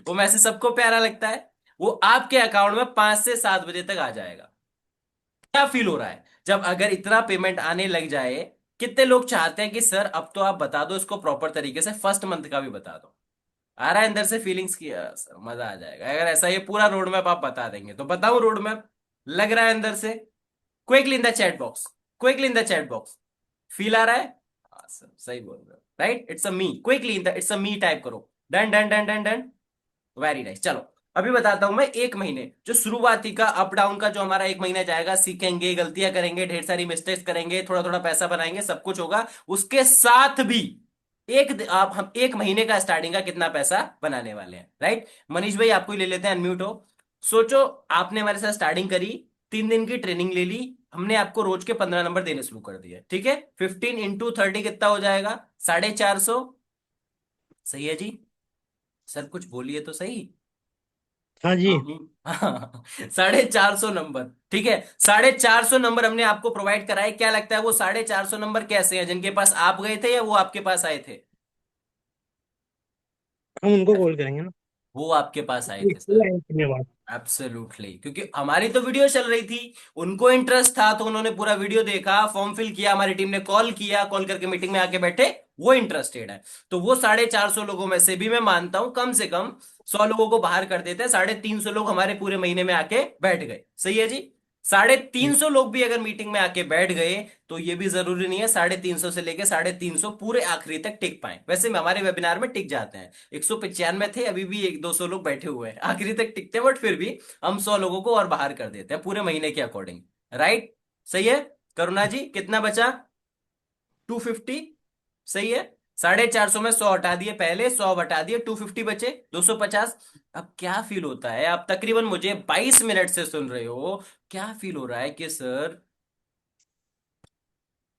वो मैसेज सबको प्यारा लगता है। वो आपके अकाउंट में 5 से 7 बजे तक आ जाएगा। क्या फील हो रहा है जब अगर इतना पेमेंट आने लग जाए? कितने लोग चाहते हैं कि सर अब तो आप बता दो इसको प्रॉपर तरीके से, फर्स्ट मंथ का भी बता दो। आ रहा है अंदर से फीलिंग्स की, सर मजा आ जाएगा अगर ऐसा ये पूरा रोड मैप आप बता देंगे तो। बताऊं रोड मैप? लग रहा है अंदर से? Quickly in the chat box, quickly in the chat box. Feel आ रहा है? हाँ सर सही बोल रहे हो। Right, it's a me, quickly in the, it's a me type करो। Done done done done done. Very nice. चलो अभी बताता हूं मैं, 1 महीने जो शुरुआती का अप डाउन का जो हमारा 1 महीना जाएगा, सीखेंगे, गलतियां करेंगे, ढेर सारी मिस्टेक्स करेंगे, थोड़ा थोड़ा पैसा बनाएंगे, सब कुछ होगा। उसके साथ भी आप हम 1 महीने का स्टार्टिंग का कितना पैसा बनाने वाले हैं। राइट। मनीष भाई आपको ही ले लेते हैं, अनम्यूट हो। सोचो, आपने हमारे साथ स्टार्टिंग करी, 3 दिन की ट्रेनिंग ले ली, हमने आपको रोज के 15 नंबर देने शुरू कर दिए। ठीक है, 15 × 30 कितना हो जाएगा? 450। सही है जी? सर कुछ बोलिए तो सही। हाँ जी। हाँ, 450 नंबर। ठीक है, 450 नंबर हमने आपको प्रोवाइड कराए। क्या लगता है वो 450 नंबर कैसे हैं, जिनके पास आप गए थे या वो आपके पास आए थे? हम उनको कॉल करेंगे ना। वो आपके पास आए थे इसलिए सर। आएंगे धन्यवाद। एब्सोल्युटली, क्योंकि हमारी तो वीडियो चल रही थी, उनको इंटरेस्ट था तो उन्होंने पूरा वीडियो देखा, फॉर्म फिल किया, हमारी टीम ने कॉल किया, कॉल करके मीटिंग में आके बैठे, वो इंटरेस्टेड है। तो वो 450 लोगों में से भी मैं मानता हूं कम से कम 100 लोगों को बाहर कर देते हैं। 350 लोग हमारे पूरे महीने में आके बैठ गए। सही है जी? 350 लोग भी अगर मीटिंग में आके बैठ गए, तो ये भी जरूरी नहीं है 350 से लेके 350 पूरे आखिरी तक टिक पाए। वैसे में हमारे वेबिनार में टिक जाते हैं, 195 थे, अभी भी 100-200 लोग बैठे हुए हैं, आखिरी तक टिकते हैं, बट फिर भी हम 100 लोगों को और बाहर कर देते हैं पूरे महीने के अकॉर्डिंग। राइट। सही है? करुणा जी कितना बचा? 250। सही है। 450 में 100 हटा दिए, पहले 100 हटा दिए, 250 बचे, 250। अब क्या फील होता है, आप तकरीबन मुझे 22 मिनट से सुन रहे हो, क्या फील हो रहा है कि सर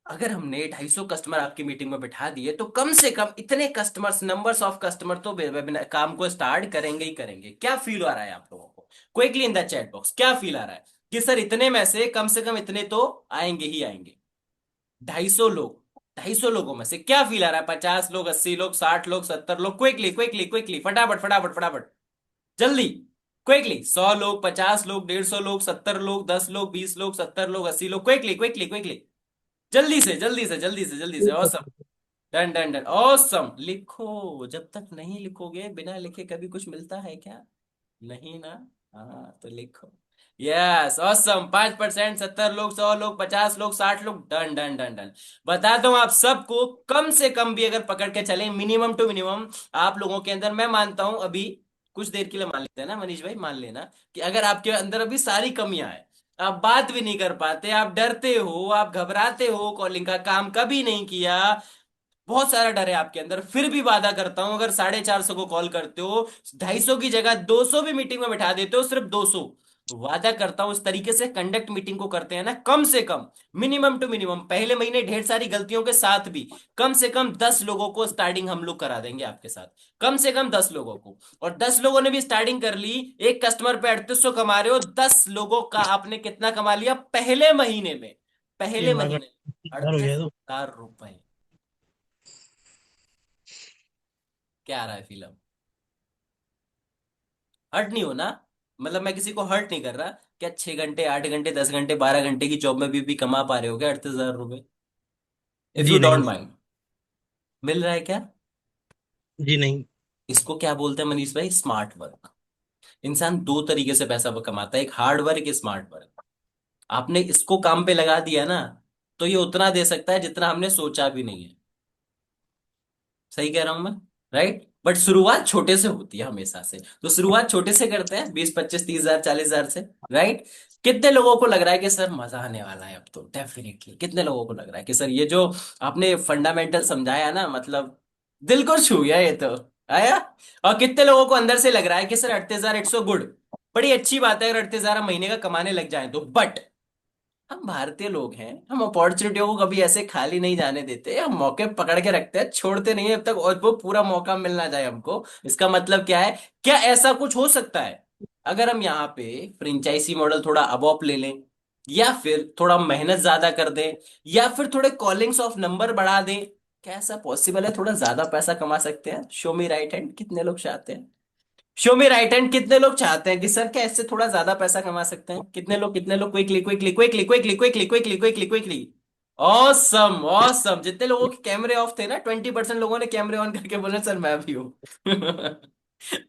अगर हमने 250 कस्टमर आपकी मीटिंग में बिठा दिए, तो कम से कम इतने कस्टमर्स, नंबर्स ऑफ कस्टमर तो वेबिनार काम को स्टार्ट करेंगे ही करेंगे। क्या फील आ रहा है आप लोगों को? Quickly in the chat box क्या फील आ रहा है कि सर इतने में से कम से कम इतने तो आएंगे ही आएंगे? 250 लोग, 250 लोगों में से क्या फील आ रहा है? 50 लोग, 80 लोग, 60 लोग, 70 लोग? क्विकली क्विकली क्विकली, फटाफट फटाफट फटाफट, जल्दी, क्विकली। 100 लोग, 50 लोग, 150 लोग, 70 लोग, 10 लोग, 20 लोग, 70 लोग, 80 लोग, क्विकली क्विकली क्विकली, जल्दी से जल्दी से जल्दी से जल्दी से। ठीक है, ऑसम। ठीक है। Done done done, awesome. लिखो, जब तक नहीं लिखोगे, बिना लिखे कभी कुछ मिलता है क्या? नहीं ना? हाँ तो लिखो। Yes, awesome. 5%, 70 लोग, 100 लोग, 50 लोग, 60 लोग, डन डन डन डन। बताता हूं आप सबको, कम से कम भी अगर पकड़ के चले, मिनिमम टू मिनिमम आप लोगों के अंदर, मैं मानता हूं अभी कुछ देर के लिए मान लेते हैं ना मनीष भाई, मान लेना कि अगर आपके अंदर अभी सारी कमियां हैं, आप बात भी नहीं कर पाते, आप डरते हो, आप घबराते हो, कॉलिंग का काम कभी नहीं किया, बहुत सारा डर है आपके अंदर, फिर भी वादा करता हूं अगर 450 को कॉल करते हो, 250 की जगह 200 भी मीटिंग में बैठा देते हो, सिर्फ 200, वादा करता हूं इस तरीके से कंडक्ट मीटिंग को करते हैं ना, कम से कम, मिनिमम टू मिनिमम, पहले महीने ढेर सारी गलतियों के साथ भी कम से कम 10 लोगों को स्टार्टिंग हम लोग करा देंगे आपके साथ। कम से कम 10 लोगों को। और 10 लोगों ने भी स्टार्टिंग कर ली। एक कस्टमर पे 3800 कमा रहे हो, 10 लोगों का आपने कितना कमा लिया पहले महीने में? पहले 1 लाख महीने 80 हजार हो गया तो। 38,000 रुपए। क्या आ रहा है फिल्म? हर्ट नहीं हो ना? मतलब मैं किसी को हर्ट नहीं कर रहा। क्या 6 घंटे, 8 घंटे, 10 घंटे, 12 घंटे की जॉब में भी कमा पा रहे हो क्या 38,000 रुपए? इफ यू जी नहीं। Don't mind. मिल रहा है क्या? जी नहीं। इसको क्या बोलते हैं मनीष भाई? Smart work. इंसान दो तरीके से पैसा कमाता है, एक हार्ड वर्क, एक स्मार्ट वर्क। आपने इसको काम पे लगा दिया ना, तो ये उतना दे सकता है जितना हमने सोचा भी नहीं है। सही कह रहा हूं मैं? राइट। बट शुरुआत छोटे से होती है हमेशा से, तो शुरुआत छोटे से करते हैं, 20, 25, 30 हजार, 40 हजार से। राइट। कितने लोगों को लग रहा है कि सर मजा आने वाला है अब तो? डेफिनेटली। कितने लोगों को लग रहा है कि सर ये जो आपने फंडामेंटल समझाया ना, मतलब दिल को छू गया ये तो। आया। और कितने लोगों को अंदर से लग रहा है कि सर 38,000 इट्स सो गुड। बड़ी अच्छी बात है अगर 38,000 महीने का कमाने लग जाए तो, बट हम भारतीय लोग हैं, हम अपॉर्चुनिटियों को कभी ऐसे खाली नहीं जाने देते, हम मौके पकड़ के रखते हैं, छोड़ते नहीं है जब तक और वो पूरा मौका मिलना जाए हमको। इसका मतलब क्या है? क्या ऐसा कुछ हो सकता है अगर हम यहाँ पे फ्रेंचाइजी मॉडल थोड़ा अबॉप ले लें, या फिर थोड़ा मेहनत ज्यादा कर दें, या फिर थोड़े कॉलिंग्स ऑफ नंबर बढ़ा दें? क्या ऐसा पॉसिबल है? थोड़ा ज्यादा पैसा कमा सकते हैं? शो मी राइट हैंड, कितने लोग चाहते हैं? शो मी राइट हैंड, कितने लोग चाहते हैं कि सर क्या इससे थोड़ा ज्यादा पैसा कमा सकते हैं? कितने लोग, कितने लोग? Quickly quickly quickly quickly quickly quickly quickly quickly. Awesome awesome. जितने लोगों के कैमरे ऑफ थे ना, 20% लोगों ने कैमरे ऑन करके बोला सर मैं भी हूँ।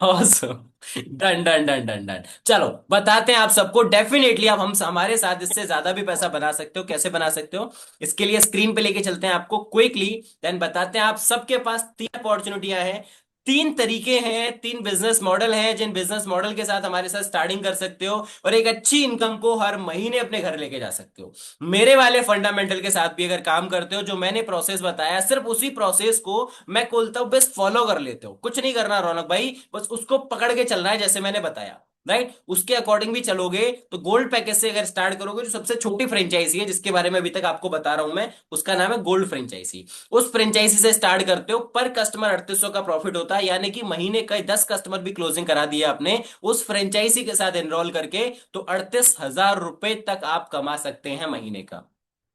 Awesome. Done done done done done. चलो बताते हैं आप सबको, डेफिनेटली आप हम हमारे साथ इससे ज्यादा भी पैसा बना सकते हो। कैसे बना सकते हो? इसके लिए स्क्रीन पे लेके चलते हैं आपको क्विकली। देन बताते हैं। आप सबके पास 3 अपॉर्चुनिटियां हैं, 3 तरीके हैं, 3 बिजनेस मॉडल हैं जिन बिजनेस मॉडल के साथ हमारे साथ स्टार्टिंग कर सकते हो और एक अच्छी इनकम को हर महीने अपने घर लेके जा सकते हो। मेरे वाले फंडामेंटल के साथ भी अगर काम करते हो, जो मैंने प्रोसेस बताया, सिर्फ उसी प्रोसेस को मैं बोलता हूं बस फॉलो कर लेते हो, कुछ नहीं करना रौनक भाई, बस उसको पकड़ के चलना है जैसे मैंने बताया। राइट। उसके अकॉर्डिंग भी चलोगे तो गोल्ड पैकेज से अगर स्टार्ट करोगे, जो सबसे छोटी फ्रेंचाइजी है जिसके बारे में अभी तक आपको बता रहा हूं मैं, उसका नाम है गोल्ड फ्रेंचाइजी। उस फ्रेंचाइजी से स्टार्ट करते हो, पर कस्टमर 3800 का प्रॉफिट होता है, यानी कि महीने का 10 कस्टमर भी क्लोजिंग करा दिया आपने उस फ्रेंचाइजी के साथ एनरोल करके, तो 38,000 रुपए तक आप कमा सकते हैं महीने का।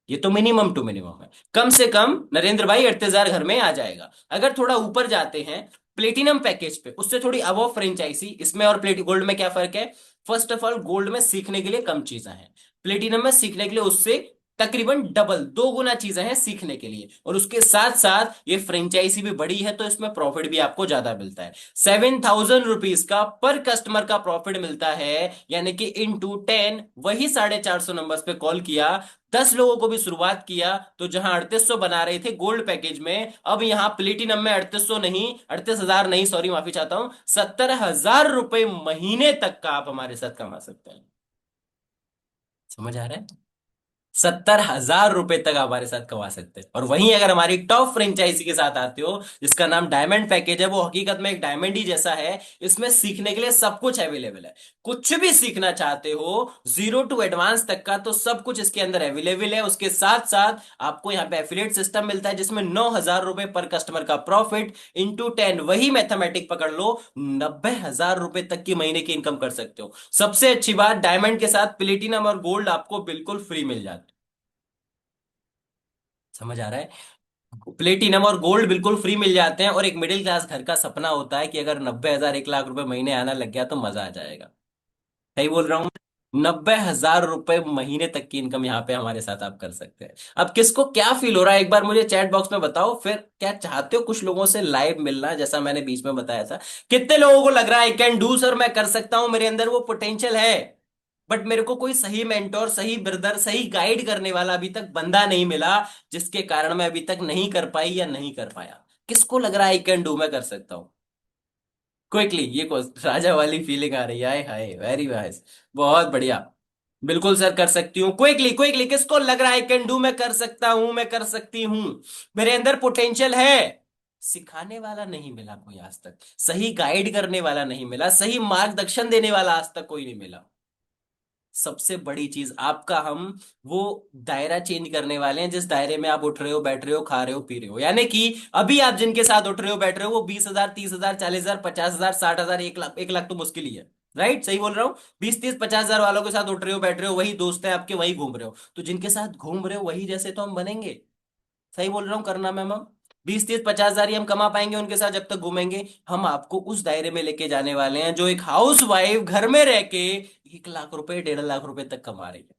ये तो मिनिमम टू मिनिमम है। कम से कम नरेंद्र भाई 38,000 घर में आ जाएगा। अगर थोड़ा ऊपर जाते हैं प्लेटिनम पैकेज पे, उससे थोड़ी अबव फ्रेंचाइजी, इसमें और प्लेट गोल्ड में क्या फर्क है? फर्स्ट ऑफ ऑल, गोल्ड में सीखने के लिए कम चीजें हैं, प्लेटिनम में सीखने के लिए उससे तकरीबन डबल, 2 गुना चीजें हैं सीखने के लिए, और उसके साथ साथ ये फ्रेंचाइजी भी बड़ी है तो इसमें प्रॉफिट भी आपको ज्यादा मिलता है। 7,000 रुपीज का पर कस्टमर का प्रॉफिट मिलता है, यानी कि इंटू 10, वही 450 नंबर्स पे कॉल किया, 10 लोगों को भी शुरुआत किया, तो जहां 3800 बना रहे थे गोल्ड पैकेज में, अब यहां प्लेटिनम में 3800 नहीं, 38,000 नहीं, सॉरी माफी चाहता हूं, 70,000 रुपए महीने तक का आप हमारे साथ कमा सकते हैं। समझ आ रहा है? 70,000 रुपए तक आप हमारे साथ कमा सकते हैं। और वहीं अगर हमारी टॉप फ्रेंचाइजी के साथ आते हो, जिसका नाम डायमंड पैकेज है, वो हकीकत में एक डायमंड ही जैसा है। इसमें सीखने के लिए सब कुछ अवेलेबल है। कुछ भी सीखना चाहते हो, जीरो टू एडवांस तक का, तो सब कुछ इसके अंदर अवेलेबल है। उसके साथ साथ आपको यहाँ पे एफिलिएट सिस्टम मिलता है, जिसमें 9,000 रुपए पर कस्टमर का प्रॉफिट इंटू 10, वही मैथमेटिक पकड़ लो, 90,000 रुपए तक की महीने की इनकम कर सकते हो। सबसे अच्छी बात, डायमंड के साथ प्लेटिनम और गोल्ड आपको बिल्कुल फ्री मिल जाता है। समझ आ रहा है? प्लेटिनम और गोल्ड बिल्कुल फ्री मिल जाते हैं, और एक मिडिल क्लास घर का सपना होता है कि अगर 90,000, 1 लाख रुपए महीने आना लग गया तो मजा आ जाएगा। सही बोल रहा हूँ मैं? 90,000 रुपए महीने तक की इनकम यहाँ पे हमारे साथ आप कर सकते हैं। अब किसको क्या फील हो रहा है, एक बार मुझे चैट बॉक्स में बताओ। फिर क्या चाहते हो कुछ लोगों से लाइव मिलना, जैसा मैंने बीच में बताया था? कितने लोगों को लग रहा है आई कैन डू सर, मैं कर सकता हूं, मेरे अंदर वो पोटेंशियल है, बट मेरे को कोई सही मेंटोर, सही ब्रदर, सही गाइड करने वाला अभी तक बंदा नहीं मिला, जिसके कारण मैं अभी तक नहीं कर पाई या नहीं कर पाया? किसको लग रहा है आई कैन डू, मैं कर सकता हूं? क्विकली, ये को राजा वाली फीलिंग आ रही है, हाय हाय, वेरी नाइस, बहुत बढ़िया। बिल्कुल सर कर सकती हूँ, क्विकली क्विकली, किसको लग रहा है आई कैन डू, मैं कर सकता हूं, मैं कर सकती हूँ, मेरे अंदर पोटेंशियल है? सिखाने वाला नहीं मिला कोई आज तक, सही गाइड करने वाला नहीं मिला, सही मार्गदर्शन देने वाला आज तक कोई नहीं मिला। सबसे बड़ी चीज आपका हम वो दायरा चेंज करने वाले हैं, जिस दायरे में आप उठ रहे हो, बैठ रहे हो, खा रहे हो, पी रहे हो। यानी कि अभी आप जिनके साथ उठ रहे हो, बैठ रहे हो, वो 20,000, 30,000, 40,000, 50,000, 60,000, 1 लाख, 1 लाख तो मुश्किल ही है। राइट, सही बोल रहा हूँ। 20, 30, 50,000 वालों के साथ उठ रहे हो, बैठ रहे हो, वही दोस्त है आपके, वही घूम रहे हो, तो जिनके साथ घूम रहे हो वही जैसे तो हम बनेंगे। सही बोल रहा हूँ, करना मैम हम 20, 30, 50,000 ही हम कमा पाएंगे उनके साथ जब तक घूमेंगे। हम आपको उस दायरे में लेके जाने वाले हैं जो एक हाउस वाइफ घर में रह के 1 लाख रुपए, 1.5 लाख रुपए तक कमा रही है।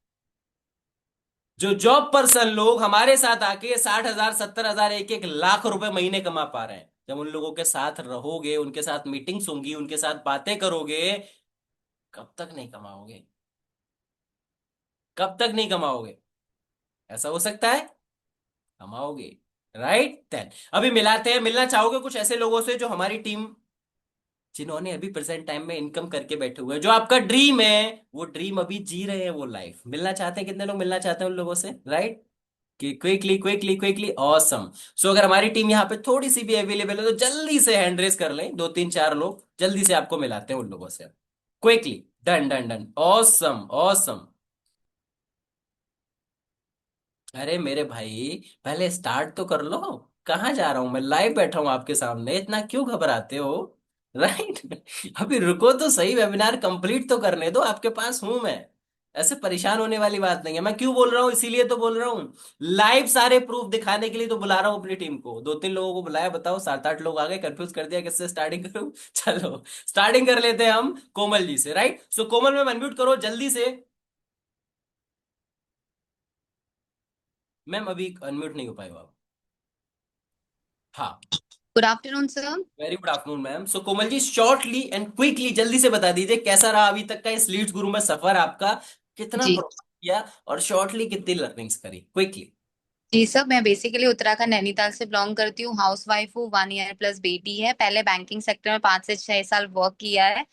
जो जॉब पर्सन लोग हमारे साथ आके 60,000, 70,000, 1 1 लाख रुपए महीने कमा पा रहे हैं, जब उन लोगों के साथ रहोगे, उनके साथ मीटिंग्स होंगी, उनके साथ बातें करोगे, कब तक नहीं कमाओगे? कब तक नहीं कमाओगे? ऐसा हो सकता है, कमाओगे। राइट देन, अभी मिलाते हैं। मिलना चाहोगे कुछ ऐसे लोगों से जो हमारी टीम, जिन्होंने अभी प्रेजेंट टाइम में इनकम करके बैठे हुए हैं, जो आपका ड्रीम है, वो ड्रीम अभी जी रहे हैं, वो लाइफ मिलना चाहते हैं? कितने लोग मिलना चाहते हैं उन लोगों से? राइट, कि क्विकली क्विकली क्विकली, ऑसम। सो अगर हमारी टीम यहाँ पे थोड़ी सी भी अवेलेबल है तो जल्दी से हैंड रेस कर लें, 2, 3, 4 लोग, जल्दी से आपको मिलाते हैं उन लोगों से। Quickly, done done done, awesome awesome. अरे मेरे भाई, पहले स्टार्ट तो कर लो। कहाँ जा रहा हूं मैं? लाइव बैठा हूं आपके सामने, इतना क्यों घबराते हो? राइट। अभी रुको तो सही, वेबिनार कंप्लीट तो करने दो, आपके पास हूं मैं। ऐसे परेशान होने वाली बात नहीं है। मैं क्यों बोल रहा हूँ, इसीलिए तो बोल रहा हूँ, लाइव सारे प्रूफ दिखाने के लिए तो बुला रहा हूँ अपनी टीम को। 2, 3 लोगों को बुलाया, बताओ 7, 8 लोग आ गए, कंफ्यूज कर दिया किससे स्टार्टिंग करूं। चलो स्टार्टिंग कर लेते हैं हम कोमल जी से। राइट, सो कोमल मैम अनम्यूट करो जल्दी से। मैम अभी अनम्यूट नहीं हो पाए हो आप। हाँ, good afternoon sir. Very good afternoon ma'am. So Komal ji, shortly and quickly जल्दी से बता दीजिए कैसा रहा अभी तक का इस लीड्स गुरु में सफर आपका, कितना जी प्रोग्राम किया, और शॉर्टली कितनी लर्निंग्स करी, क्विकली। जी सर, मैं बेसिकली उत्तराखंड नैनीताल से बिलोंग करती हूँ। हाउस वाइफ हूँ, 1 ईयर प्लस बेटी है। पहले बैंकिंग सेक्टर में 5 से 6 साल वर्क किया है,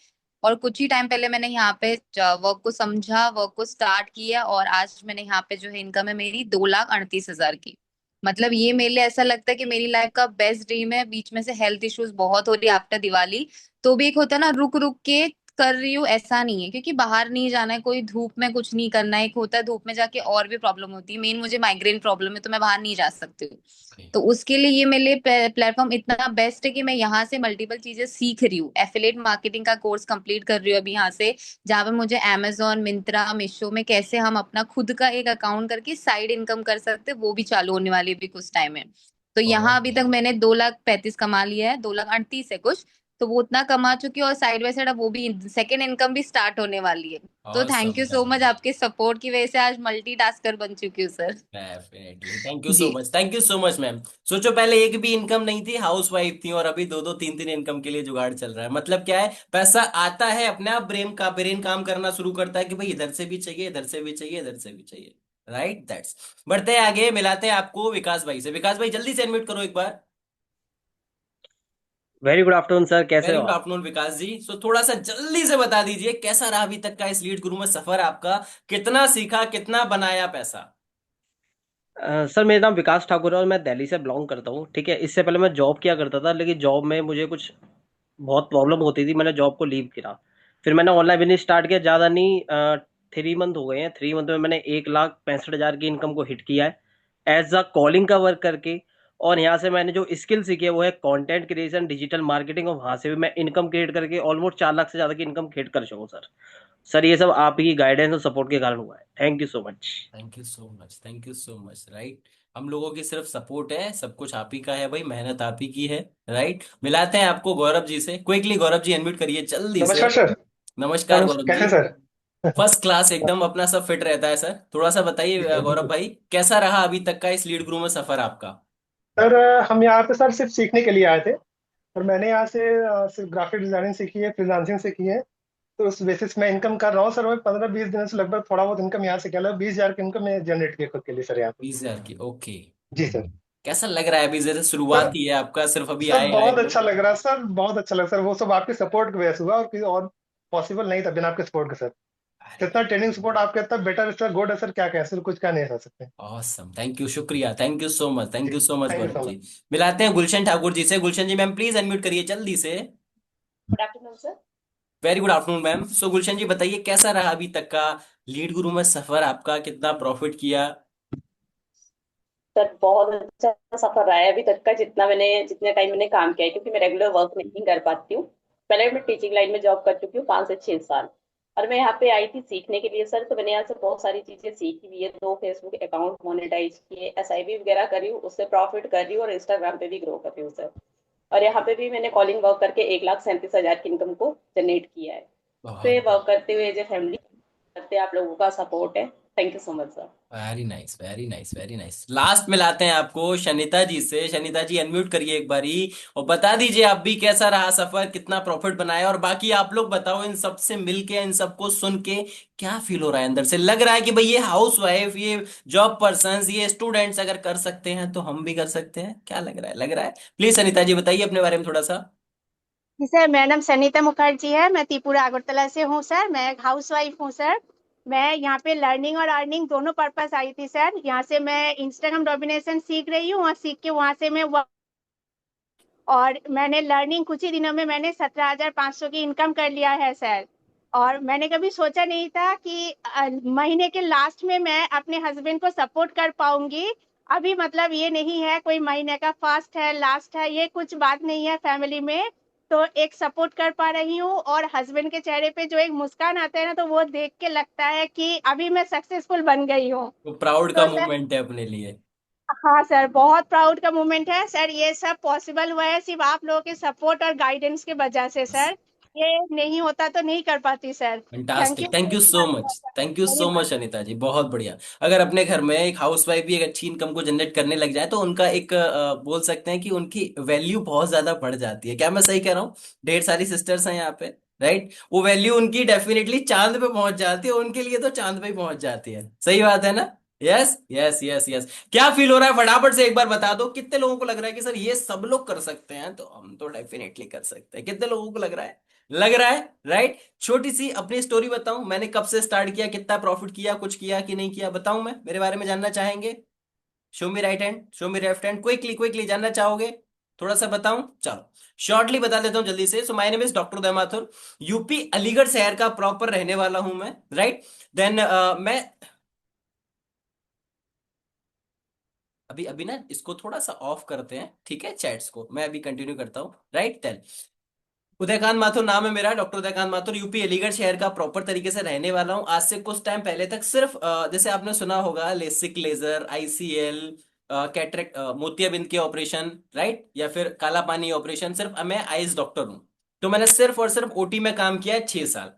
और कुछ ही टाइम पहले मैंने यहाँ पे वर्क को समझा, वर्क को स्टार्ट किया, और आज मैंने यहाँ पे जो है इनकम है मेरी 2,38,000 की। मतलब ये मेरे लिए ऐसा लगता है कि मेरी लाइफ का बेस्ट ड्रीम है। बीच में से हेल्थ इश्यूज बहुत हो रही है आफ्टर दिवाली, तो भी एक होता है ना, रुक रुक के कर रही हूँ, ऐसा नहीं है क्योंकि बाहर नहीं जाना है, कोई धूप में कुछ नहीं करना है। एक होता है धूप में जाके और भी प्रॉब्लम होती है, मेन मुझे माइग्रेन प्रॉब्लम है तो मैं बाहर नहीं जा सकती हूँ। तो उसके लिए ये मेरे लिए प्लेटफॉर्म इतना बेस्ट है कि मैं यहाँ से मल्टीपल चीजें सीख रही हूँ। एफिलेट मार्केटिंग का कोर्स कंप्लीट कर रही हूँ अभी यहाँ से, जहाँ पे मुझे अमेजोन, मिंत्रा, मीशो में कैसे हम अपना खुद का एक अकाउंट करके साइड इनकम कर सकते हैं, वो भी चालू होने वाली है अभी कुछ टाइम में। तो यहाँ अभी तक मैंने 2,35,000 कमा लिया है, 2,38,000 है कुछ, तो वो उतना कमा चुकी है। और साइड बाय साइड अब वो भी सेकेंड इनकम भी स्टार्ट होने वाली है। तो thank awesome you so much, आपके सपोर्ट की वजह से आज मल्टीटास्कर बन चुकी हूँ sir. Definitely, thank you so जी much, thank you so much ma'am. सोचो, पहले एक भी इनकम नहीं थी, हाउस वाइफ थी, और अभी 2, 2, 3, 3 इनकम के लिए जुगाड़ चल रहा है। मतलब क्या है, पैसा आता है अपने आप, ब्रेन काम करना शुरू करता है कि भाई इधर से भी चाहिए, इधर से भी चाहिए, इधर से भी चाहिए। Right, that's. बढ़ते हैं आगे, मिलाते हैं आपको विकास भाई से। विकास भाई जल्दी से अनम्यूट करो एक बार। वेरी गुड आफ्टरनून सर, कैसे वेरी हो गुड आप? आफ्टरनून विकास जी। सो थोड़ा सा जल्दी से बता दीजिए कैसा रहा अभी तक का इस लीड गुरु में सफर आपका, कितना सीखा, कितना बनाया पैसा? सर मेरा नाम विकास ठाकुर है और मैं दिल्ली से बिलोंग करता हूँ। ठीक है, इससे पहले मैं जॉब किया करता था, लेकिन जॉब में मुझे कुछ बहुत प्रॉब्लम होती थी, मैंने जॉब को लीव किया। फिर मैंने ऑनलाइन बिजनेस स्टार्ट किया। ज़्यादा नहीं, 3 मंथ हो गए हैं। 3 मंथ में मैंने 1,65,000 की इनकम को हिट किया है, एज अ कॉलिंग का वर्क करके। और यहाँ से मैंने जो स्किल सीखी है वो है कंटेंट क्रिएशन, डिजिटल मार्केटिंग, और वहाँ से भी मैं इनकम क्रिएट करके ऑलमोस्ट 4 लाख से ज़्यादा की इनकम क्रिएट कर चुका हूँ सर। सर ये सब आप ही गाइडेंस और सपोर्ट के कारण हुआ है। Thank you so much. Thank you so much, thank you so much. Right, हम लोगों की सिर्फ सपोर्ट है, सब कुछ आप ही का है भाई, मेहनत आप ही की है। राइट, मिलाते हैं आपको गौरव जी से। क्विकली गौरव जी अनम्यूट करिए जल्दी से। नमस्कार सर। नमस्कार गौरव कैसे जी। सर? फर्स्ट क्लास एकदम, अपना सब फिट रहता है सर। थोड़ा सा बताइए गौरव भाई, कैसा रहा अभी तक का इस लीड ग्रुप में सफर आपका? सर हम यहाँ पे सर सिर्फ सीखने के लिए आए थे, और मैंने यहाँ से सिर्फ ग्राफिक डिजाइनिंग सीखी है, फ्रीलांसिंग सीखी है। तो उस बेसिस में इनकम कर रहा हूँ सर। मैं 15-20 दिन से लगभग थोड़ा बहुत इनकम यहाँ से किया, लगभग 20,000 की इनकम मैं जनरेट किया खुद के लिए सर यहाँ पे। 20,000 की, ओके। जी सर। कैसा लग रहा है अभी? जैसे सर शुरुआत ही है आपका, सिर्फ अभी सर आए आए बहुत हो। अच्छा लग रहा है सर, बहुत अच्छा लग रहा है सर। वो सब आपके सपोर्ट की वजह से हुआ, और किसी और पॉसिबल नहीं था बिना आपके सपोर्ट के सर। अरे जितना ट्रेनिंग सपोर्ट आपका, इतना बेटर सर, गुड है सर। क्या कहें सर, कुछ क्या नहीं कह सकते। ऑसम, थैंक यू, शुक्रिया, thank you so much, thank जी, you so much thank you Gaurav so जी। मच। मिलाते हैं गुलशन ठाकुर जी से। Gulshan ji ma'am please unmute करिए जल्दी से। Good afternoon sir. Very good afternoon ma'am. So Gulshan ji बताइए, कैसा रहा अभी तक का लीड गुरु में सफर आपका, कितना प्रॉफिट किया? सर बहुत अच्छा सफर रहा है अभी तक का, जितने टाइम मैंने काम किया है, क्योंकि मैं रेगुलर वर्क नहीं कर पाती हूँ। पहले मैं टीचिंग लाइन में जॉब कर चुकी हूँ 5 से 6 साल। और मैं यहाँ पे आई थी सीखने के लिए सर, तो मैंने यहाँ से बहुत सारी चीजें सीखी भी है। 2 फेसबुक अकाउंट मोनेटाइज किए, एसआईपी वगैरह करी हूँ, उससे प्रॉफिट कर रही हूँ, और इंस्टाग्राम पे भी ग्रो कर रही हूँ सर। और यहाँ पे भी मैंने कॉलिंग वर्क करके 1,37,000 की इनकम को जनरेट किया है। तो ये बहुत वर्क करते हुए जो फैमिली करते आप लोगों का सपोर्ट है। Thank you so much sir. Very nice, very nice, very nice. Last में लाते हैं आपको शनिता जी से। शनिता जी अनम्यूट करिए एक बारी और बता दीजिए आप भी कैसा रहा सफर, कितना प्रॉफिट बनाया, और बाकी आप लोग बताओ इन सब से मिलके, इन सबको सुन के क्या फील हो रहा है अंदर से। लग रहा है कि भाई ये हाउस वाइफ, ये जॉब पर्सन्स, ये स्टूडेंट्स अगर कर सकते हैं तो हम भी कर सकते हैं? क्या लग रहा है? लग रहा है? प्लीज सनिता जी बताइए अपने बारे में थोड़ा सा। जी सर, मेरा नाम सनीता मुखर्जी है। मैं त्रिपुरा अगरतला से हूँ सर। मैं एक हाउस वाइफ हूँ सर। मैं यहाँ पे लर्निंग और अर्निंग दोनों पर्पस आई थी सर। यहाँ से मैं इंस्टाग्राम डोमिनेशन सीख रही हूँ और सीख के वहाँ से मैं और मैंने लर्निंग कुछ ही दिनों में मैंने 17,500 की इनकम कर लिया है सर। और मैंने कभी सोचा नहीं था कि महीने के लास्ट में मैं अपने हस्बैंड को सपोर्ट कर पाऊंगी। अभी मतलब ये नहीं है कोई महीने का फर्स्ट है लास्ट है, ये कुछ बात नहीं है फैमिली में। तो एक सपोर्ट कर पा रही हूँ, और हस्बैंड के चेहरे पे जो एक मुस्कान आता है ना, तो वो देख के लगता है कि अभी मैं सक्सेसफुल बन गई हूँ। तो प्राउड का तो सर, मोमेंट है अपने लिए। हाँ सर, बहुत प्राउड का मोमेंट है सर। ये सब पॉसिबल हुआ है सिर्फ आप लोगों के सपोर्ट और गाइडेंस के वजह से सर। ये नहीं होता तो नहीं कर पाती sir. Thank you fantastic, thank very you so much much, sir. Thank you very so much much. Anita ji, बहुत बढ़िया। अगर अपने घर में एक हाउसवाइफ भी एक अच्छी इनकम को जनरेट करने लग जाए तो उनका एक बोल सकते हैं कि उनकी वैल्यू बहुत ज्यादा बढ़ जाती है। क्या मैं सही कह रहा हूँ? ढेर सारी सिस्टर्स हैं यहाँ पे, राइट? वो वैल्यू उनकी डेफिनेटली चांद पे पहुंच जाती है, उनके लिए तो चांद पे ही पहुंच जाती है। सही बात है ना? Yes yes yes yes. क्या फील हो रहा है फटाफट से एक बार बता दो। कितने लोगों को लग रहा है कि सर ये सब लोग कर सकते हैं, तो हम तो डेफिनेटली कर सकते हैं? कितने लोगों को लग रहा है? लग रहा है, राइट? छोटी सी अपनी स्टोरी बताऊं, मैंने कब से स्टार्ट किया, कितना प्रॉफिट किया, कुछ किया कि नहीं किया, बताऊं? मैं मेरे बारे में जानना चाहेंगे? शो मी right hand, show me left hand, quickly quickly जानना चाहोगे? थोड़ा सा बताऊं? चलो शॉर्टली बता देता हूं जल्दी से। So my name is doctor Uday Mathur. UP Aligarh शहर का प्रॉपर रहने वाला हूं मैं, राइट? देन मैं अभी अभी ना इसको थोड़ा सा ऑफ करते हैं, ठीक है, चैट्स को। मैं अभी कंटिन्यू करता हूँ, राइट? देन उदयकांत माथुर नाम है मेरा, डॉक्टर उदयकांत माथुर। यूपी अलीगढ़ शहर का प्रॉपर तरीके से रहने वाला हूँ। आज से कुछ टाइम पहले तक सिर्फ जैसे आपने सुना होगा लेसिक लेजर, आईसीएल, कैटरेक्ट, मोतियाबिंद के ऑपरेशन, राइट, या फिर काला पानी ऑपरेशन, सिर्फ मैं आइज डॉक्टर हूँ। तो मैंने सिर्फ और सिर्फ ओटी में काम किया है 6 साल।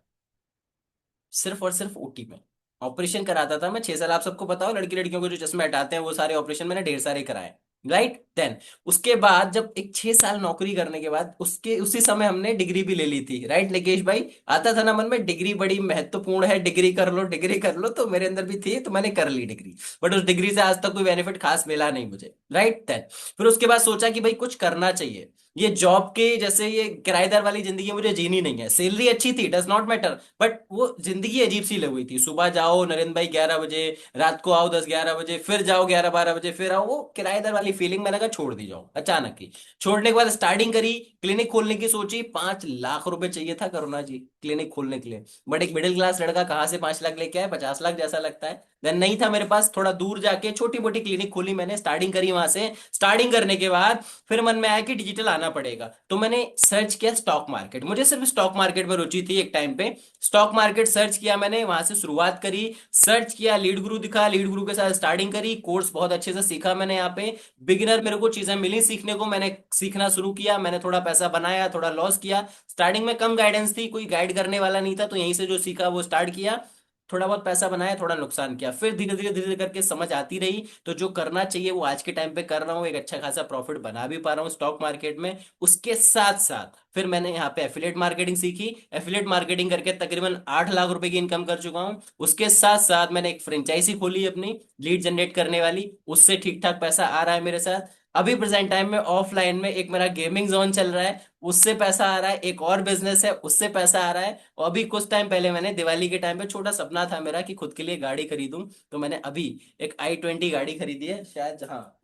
सिर्फ और सिर्फ ओटी में ऑपरेशन कराता था मैं 6 साल। आप सबको पता हो लड़की लड़कियों को जो चश्मे हटाते हैं वो सारे ऑपरेशन मैंने ढेर सारे कराए, राइट? देन उसके बाद जब एक 6 साल नौकरी करने के बाद उसके उसी समय हमने डिग्री भी ले ली थी, राइट निकेश भाई? आता था ना मन में, डिग्री बड़ी महत्वपूर्ण है, डिग्री कर लो, डिग्री कर लो। तो मेरे अंदर भी थी, तो मैंने कर ली डिग्री। बट उस डिग्री से आज तक कोई बेनिफिट खास मिला नहीं मुझे, राइट? देन फिर उसके बाद सोचा कि भाई कुछ करना चाहिए। ये जॉब के जैसे ये किराएदार वाली जिंदगी मुझे जीनी नहीं है। सैलरी अच्छी थी, डज नॉट मैटर, बट वो जिंदगी अजीब सी लग हुई थी। सुबह जाओ नरेंद्र भाई 11 बजे, रात को आओ 10-11 बजे, फिर जाओ 11-12 बजे, फिर आओ। वो किराएदार वाली फीलिंग मैंने कहा छोड़ दी जाओ अचानक ही। छोड़ने के बाद स्टार्टिंग करी, क्लिनिक खोलने की सोची। 5 लाख रुपए चाहिए था करुणा जी क्लिनिक खोलने के लिए। बट एक मिडिल क्लास लड़का कहाँ से 5 लाख लेके आए? 50 लाख जैसा लगता है। देन नहीं था मेरे पास, थोड़ा दूर जाके छोटी मोटी क्लिनिक खोली मैंने, स्टार्टिंग करी वहां से। स्टार्टिंग करने के बाद फिर मन में आया कि डिजिटल आना पड़ेगा, तो मैंने सर्च किया स्टॉक मार्केट। मुझे सिर्फ स्टॉक मार्केट में रुचि थी एक टाइम पे। स्टॉक मार्केट सर्च किया मैंने, वहां से शुरुआत करी। सर्च किया, लीड गुरु दिखा, लीड गुरु के साथ स्टार्टिंग करी। कोर्स बहुत अच्छे से सीखा मैंने यहाँ पे। बिगिनर मेरे को चीजें मिली सीखने को, मैंने सीखना शुरू किया। मैंने थोड़ा पैसा बनाया, थोड़ा लॉस किया। स्टार्टिंग में कम गाइडेंस थी, कोई गाइड करने वाला नहीं था, तो यहीं से जो सीखा वो स्टार्ट किया। थोड़ा बहुत पैसा बनाया, थोड़ा नुकसान किया, फिर धीरे धीरे धीरे धीरे करके समझ आती रही। तो जो करना चाहिए वो आज के टाइम पे कर रहा हूँ, एक अच्छा खासा प्रॉफिट बना भी पा रहा हूँ स्टॉक मार्केट में। उसके साथ साथ फिर मैंने यहाँ पे एफिलिएट मार्केटिंग सीखी। एफिलिएट मार्केटिंग करके तकरीबन 8 लाख रुपए की इनकम कर चुका हूँ। उसके साथ साथ मैंने एक फ्रेंचाइजी खोली अपनी, लीड जनरेट करने वाली, उससे ठीक ठाक पैसा आ रहा है मेरे साथ। अभी प्रेजेंट टाइम में ऑफलाइन में एक मेरा गेमिंग जोन चल रहा है, उससे पैसा आ रहा है। एक और बिजनेस है, उससे पैसा आ रहा है। और अभी कुछ टाइम पहले मैंने दिवाली के टाइम पे, छोटा सपना था मेरा कि खुद के लिए गाड़ी खरीदूं, तो मैंने अभी एक i20 गाड़ी खरीदी है शायद, हाँ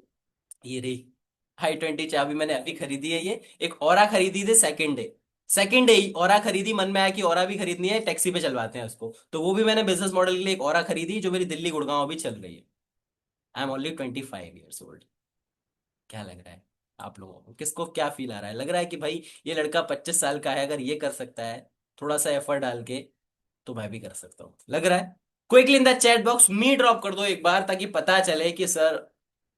ये रही i20 चाबी मैंने अभी खरीदी है। ये एक औरा खरीदी थी सेकंड डे, सेकंड डे ही ऑरा खरीदी, मन में आया कि ऑरा भी खरीदनी है, टैक्सी पे चलवाते हैं उसको, तो वो भी मैंने बिजनेस मॉडल के लिए एक ऑरा खरीदी जो मेरी दिल्ली गुड़गांव अभी चल रही है। I am only 25 years old. क्या लग रहा है आप लोगों को, किसको क्या फील आ रहा है? लग रहा है कि भाई ये लड़का 25 साल का है, अगर ये कर सकता है थोड़ा सा एफर्ट डाल के, तो मैं भी कर सकता हूँ, लग रहा है? Quickly in the chat box me drop कर दो एक बार, ताकि पता चले कि सर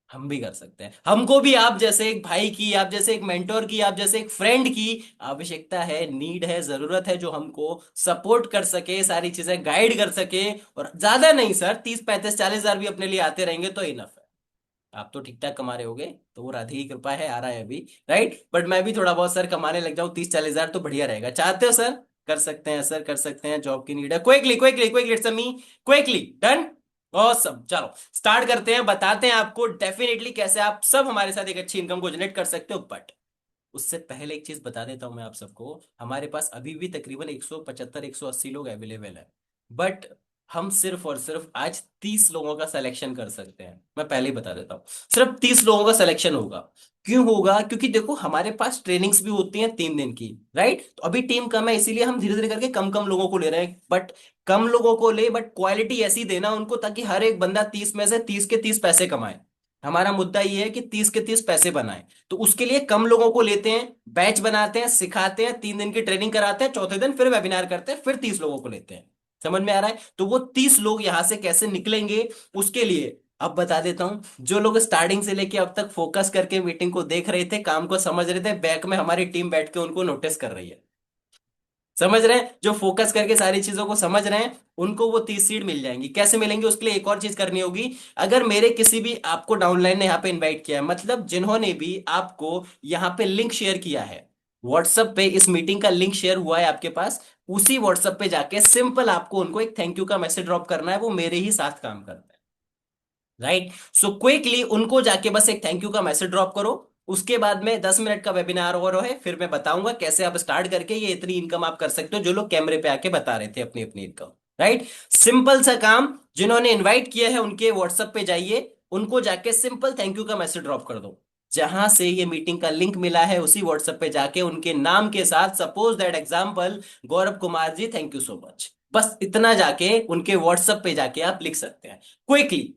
हम भी कर सकते हैं। हमको भी आप जैसे एक भाई की, आप जैसे एक मेंटोर की, आप जैसे एक फ्रेंड की आवश्यकता है, नीड है, जरूरत है, जो हमको सपोर्ट कर सके, सारी चीजें गाइड कर सके। और ज्यादा नहीं सर, 30 35 40 हजार भी अपने लिए आते रहेंगे तो इनफ है। आप तो ठीक ठाक कमा रहे होगे, तो वो राधे की कृपा है, आ रहा है अभी, राइट? बट मैं भी थोड़ा बहुत सर कमाने लग जाऊं 30 40 हजार, तो बढ़िया रहेगा। चाहते हो सर? कर सकते हैं सर, कर सकते हैं, जॉब की नीड है। Quickly quickly quickly it's me, quickly done. Awesome, चलो स्टार्ट करते हैं, बताते हैं आपको डेफिनेटली कैसे आप सब हमारे साथ एक अच्छी इनकम को जनरेट कर सकते हो। बट उससे पहले एक चीज बता देता हूं मैं आप सबको, हमारे पास अभी भी तकरीबन 175 180 लोग अवेलेबल है। बट हम सिर्फ और सिर्फ आज 30 लोगों का सिलेक्शन कर सकते हैं। मैं पहले ही बता देता हूँ, सिर्फ 30 लोगों का सिलेक्शन होगा। क्यों होगा? क्योंकि देखो हमारे पास ट्रेनिंग्स भी होती हैं 3 दिन की, राइट? तो अभी टीम कम है, इसीलिए हम धीरे धीरे करके कम कम लोगों को ले रहे हैं। बट कम लोगों को ले, बट क्वालिटी ऐसी देना उनको, ताकि हर एक बंदा 30 में से 30 के 30 पैसे कमाए। हमारा मुद्दा ये है कि 30 के 30 पैसे बनाए। तो उसके लिए कम लोगों को लेते हैं, बैच बनाते हैं, सिखाते हैं, 3 दिन की ट्रेनिंग कराते हैं, चौथे दिन फिर वेबिनार करते हैं, फिर 30 लोगों को लेते हैं। समझ में आ रहा है? तो वो 30 लोग यहां से कैसे निकलेंगे, उसके लिए अब बता देता हूं। जो लोग स्टार्टिंग से लेके अब तक फोकस करके मीटिंग को देख रहे थे, काम को समझ रहे थे, बैक में हमारी टीम बैठ के उनको नोटिस कर रही है। समझ रहे हैं? जो फोकस करके सारी चीजों को समझ रहे हैं, उनको वो 30 सीट मिल जाएंगी। कैसे मिलेंगी? उसके लिए एक और चीज करनी होगी। अगर मेरे किसी भी आपको डाउनलाइन ने यहाँ पे इनवाइट किया है, मतलब जिन्होंने भी आपको यहाँ पे लिंक शेयर किया है, व्हाट्सएप पे इस मीटिंग का लिंक शेयर हुआ है आपके पास, उसी व्हाट्सएप पे जाके सिंपल आपको उनको एक थैंक यू का मैसेज ड्रॉप करना है। वो मेरे ही साथ काम करता है, राइट? सो क्विकली उनको जाके बस एक थैंक यू का मैसेज ड्रॉप करो। उसके बाद में 10 मिनट का वेबिनार और है, फिर मैं बताऊंगा कैसे आप स्टार्ट करके ये इतनी इनकम आप कर सकते हो, जो लोग कैमरे पे आके बता रहे थे अपनी अपनी इनकम, राइट? सिंपल सा काम, जिन्होंने इनवाइट किया है उनके व्हाट्सएप पे जाइए, उनको जाके सिंपल थैंक यू का मैसेज ड्रॉप कर दो। जहां से ये मीटिंग का लिंक मिला है उसी व्हाट्सएप पे जाके उनके नाम के साथ, suppose that example Gaurav Kumar ji, thank you so much, बस इतना जाके उनके व्हाट्सएप पे जाके आप लिख सकते हैं। क्विकली,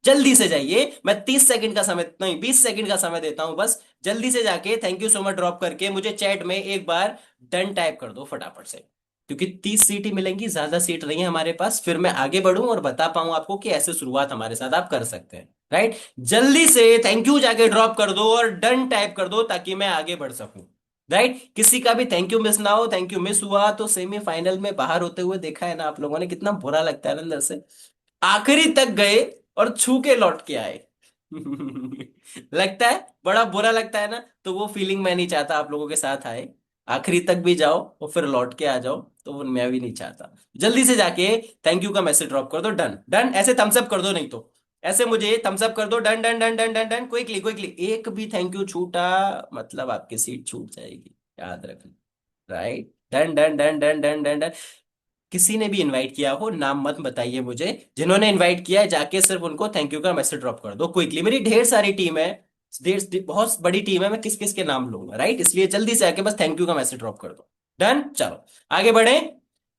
जल्दी से जाइए, मैं 30 सेकंड का समय नहीं, 20 सेकंड का समय देता हूं, बस जल्दी से जाके thank you so much drop करके मुझे चैट में एक बार डन टाइप कर दो फटाफट से। क्योंकि 30 सीट ही मिलेंगी, ज्यादा सीट नहीं है हमारे पास, फिर मैं आगे बढ़ूं और बता पाऊं आपको कि ऐसे शुरुआत हमारे साथ आप कर सकते हैं, राइट? जल्दी से थैंक यू जाके ड्रॉप कर दो और डन टाइप कर दो, ताकि मैं आगे बढ़ सकूं, राइट? किसी का भी थैंक यू मिस ना हो। थैंक यू मिस हुआ तो सेमीफाइनल में बाहर होते हुए देखा है ना आप लोगों ने, कितना बुरा लगता है ना अंदर से। आखिरी तक गए और छू के लौट के आए। लगता है बड़ा बुरा लगता है ना, तो वो फीलिंग मैं नहीं चाहता आप लोगों के साथ आए। आखिरी तक भी जाओ और फिर लौट के आ जाओ, तो वो मैं भी नहीं चाहता। जल्दी से जाके थैंक यू का मैसेज ड्रॉप कर दो, डन डन, ऐसे थम्स अप कर दो, नहीं तो ऐसे मुझे थम्स अप कर दो, done done done done done done, quickly quickly. एक भी थैंक यू छूटा मतलब आपकी सीट छूट जाएगी, याद रखना, right? Done done done done done done done. किसी ने भी इनवाइट किया हो, नाम मत बताइए मुझे, जिन्होंने इनवाइट किया है जाके सिर्फ उनको थैंक यू का मैसेज ड्रॉप कर दो क्विकली। मेरी ढेर सारी टीम है, बहुत बड़ी टीम है, मैं किस किस के नाम लूंगा, राइट? इसलिए जल्दी से आके बस थैंक यू का मैसेज ड्रॉप कर दो, डन। चलो आगे बढ़े,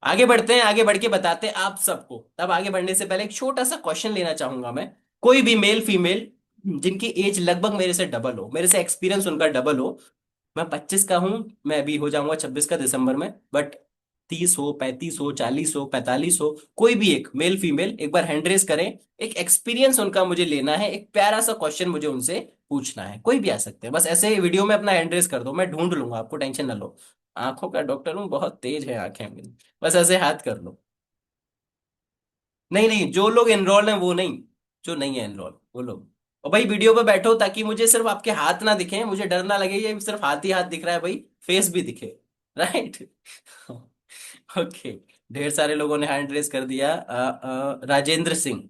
आगे बढ़ते हैं, आगे बढ़ के बताते हैं आप सबको। तब आगे बढ़ने से पहले एक छोटा सा क्वेश्चन लेना चाहूंगा मैं। कोई भी मेल फीमेल जिनकी एज लगभग मेरे से डबल हो, मेरे से एक्सपीरियंस उनका डबल हो, मैं 25 का हूं, मैं अभी हो जाऊंगा 26 का दिसंबर में, बट 30 हो, 35 हो, 40 हो, 45 हो, कोई भी एक मेल फीमेल एक बार हैंड रेस करें। एक एक्सपीरियंस उनका मुझे लेना है, एक प्यारा सा क्वेश्चन मुझे उनसे पूछना है। कोई भी आ सकते हैं, बस ऐसे वीडियो में अपना हैंड रेस कर दो, मैं ढूंढ लूंगा, आपको टेंशन ना लो। आंखों का डॉक्टर हूँ, बहुत तेज है आंखें मेरी। बस ऐसे हाथ कर लो। नहीं नहीं, जो लोग एनरोल हैं वो नहीं, जो नहीं है एनरोल वो लोग। और भाई वीडियो पे बैठो ताकि मुझे सिर्फ आपके हाथ ना दिखे, मुझे डर ना लगे ये सिर्फ हाथ ही हाथ दिख रहा है, भाई फेस भी दिखे, राइट? ओके, ढेर सारे लोगों ने हैंड रेस कर दिया। राजेंद्र सिंह,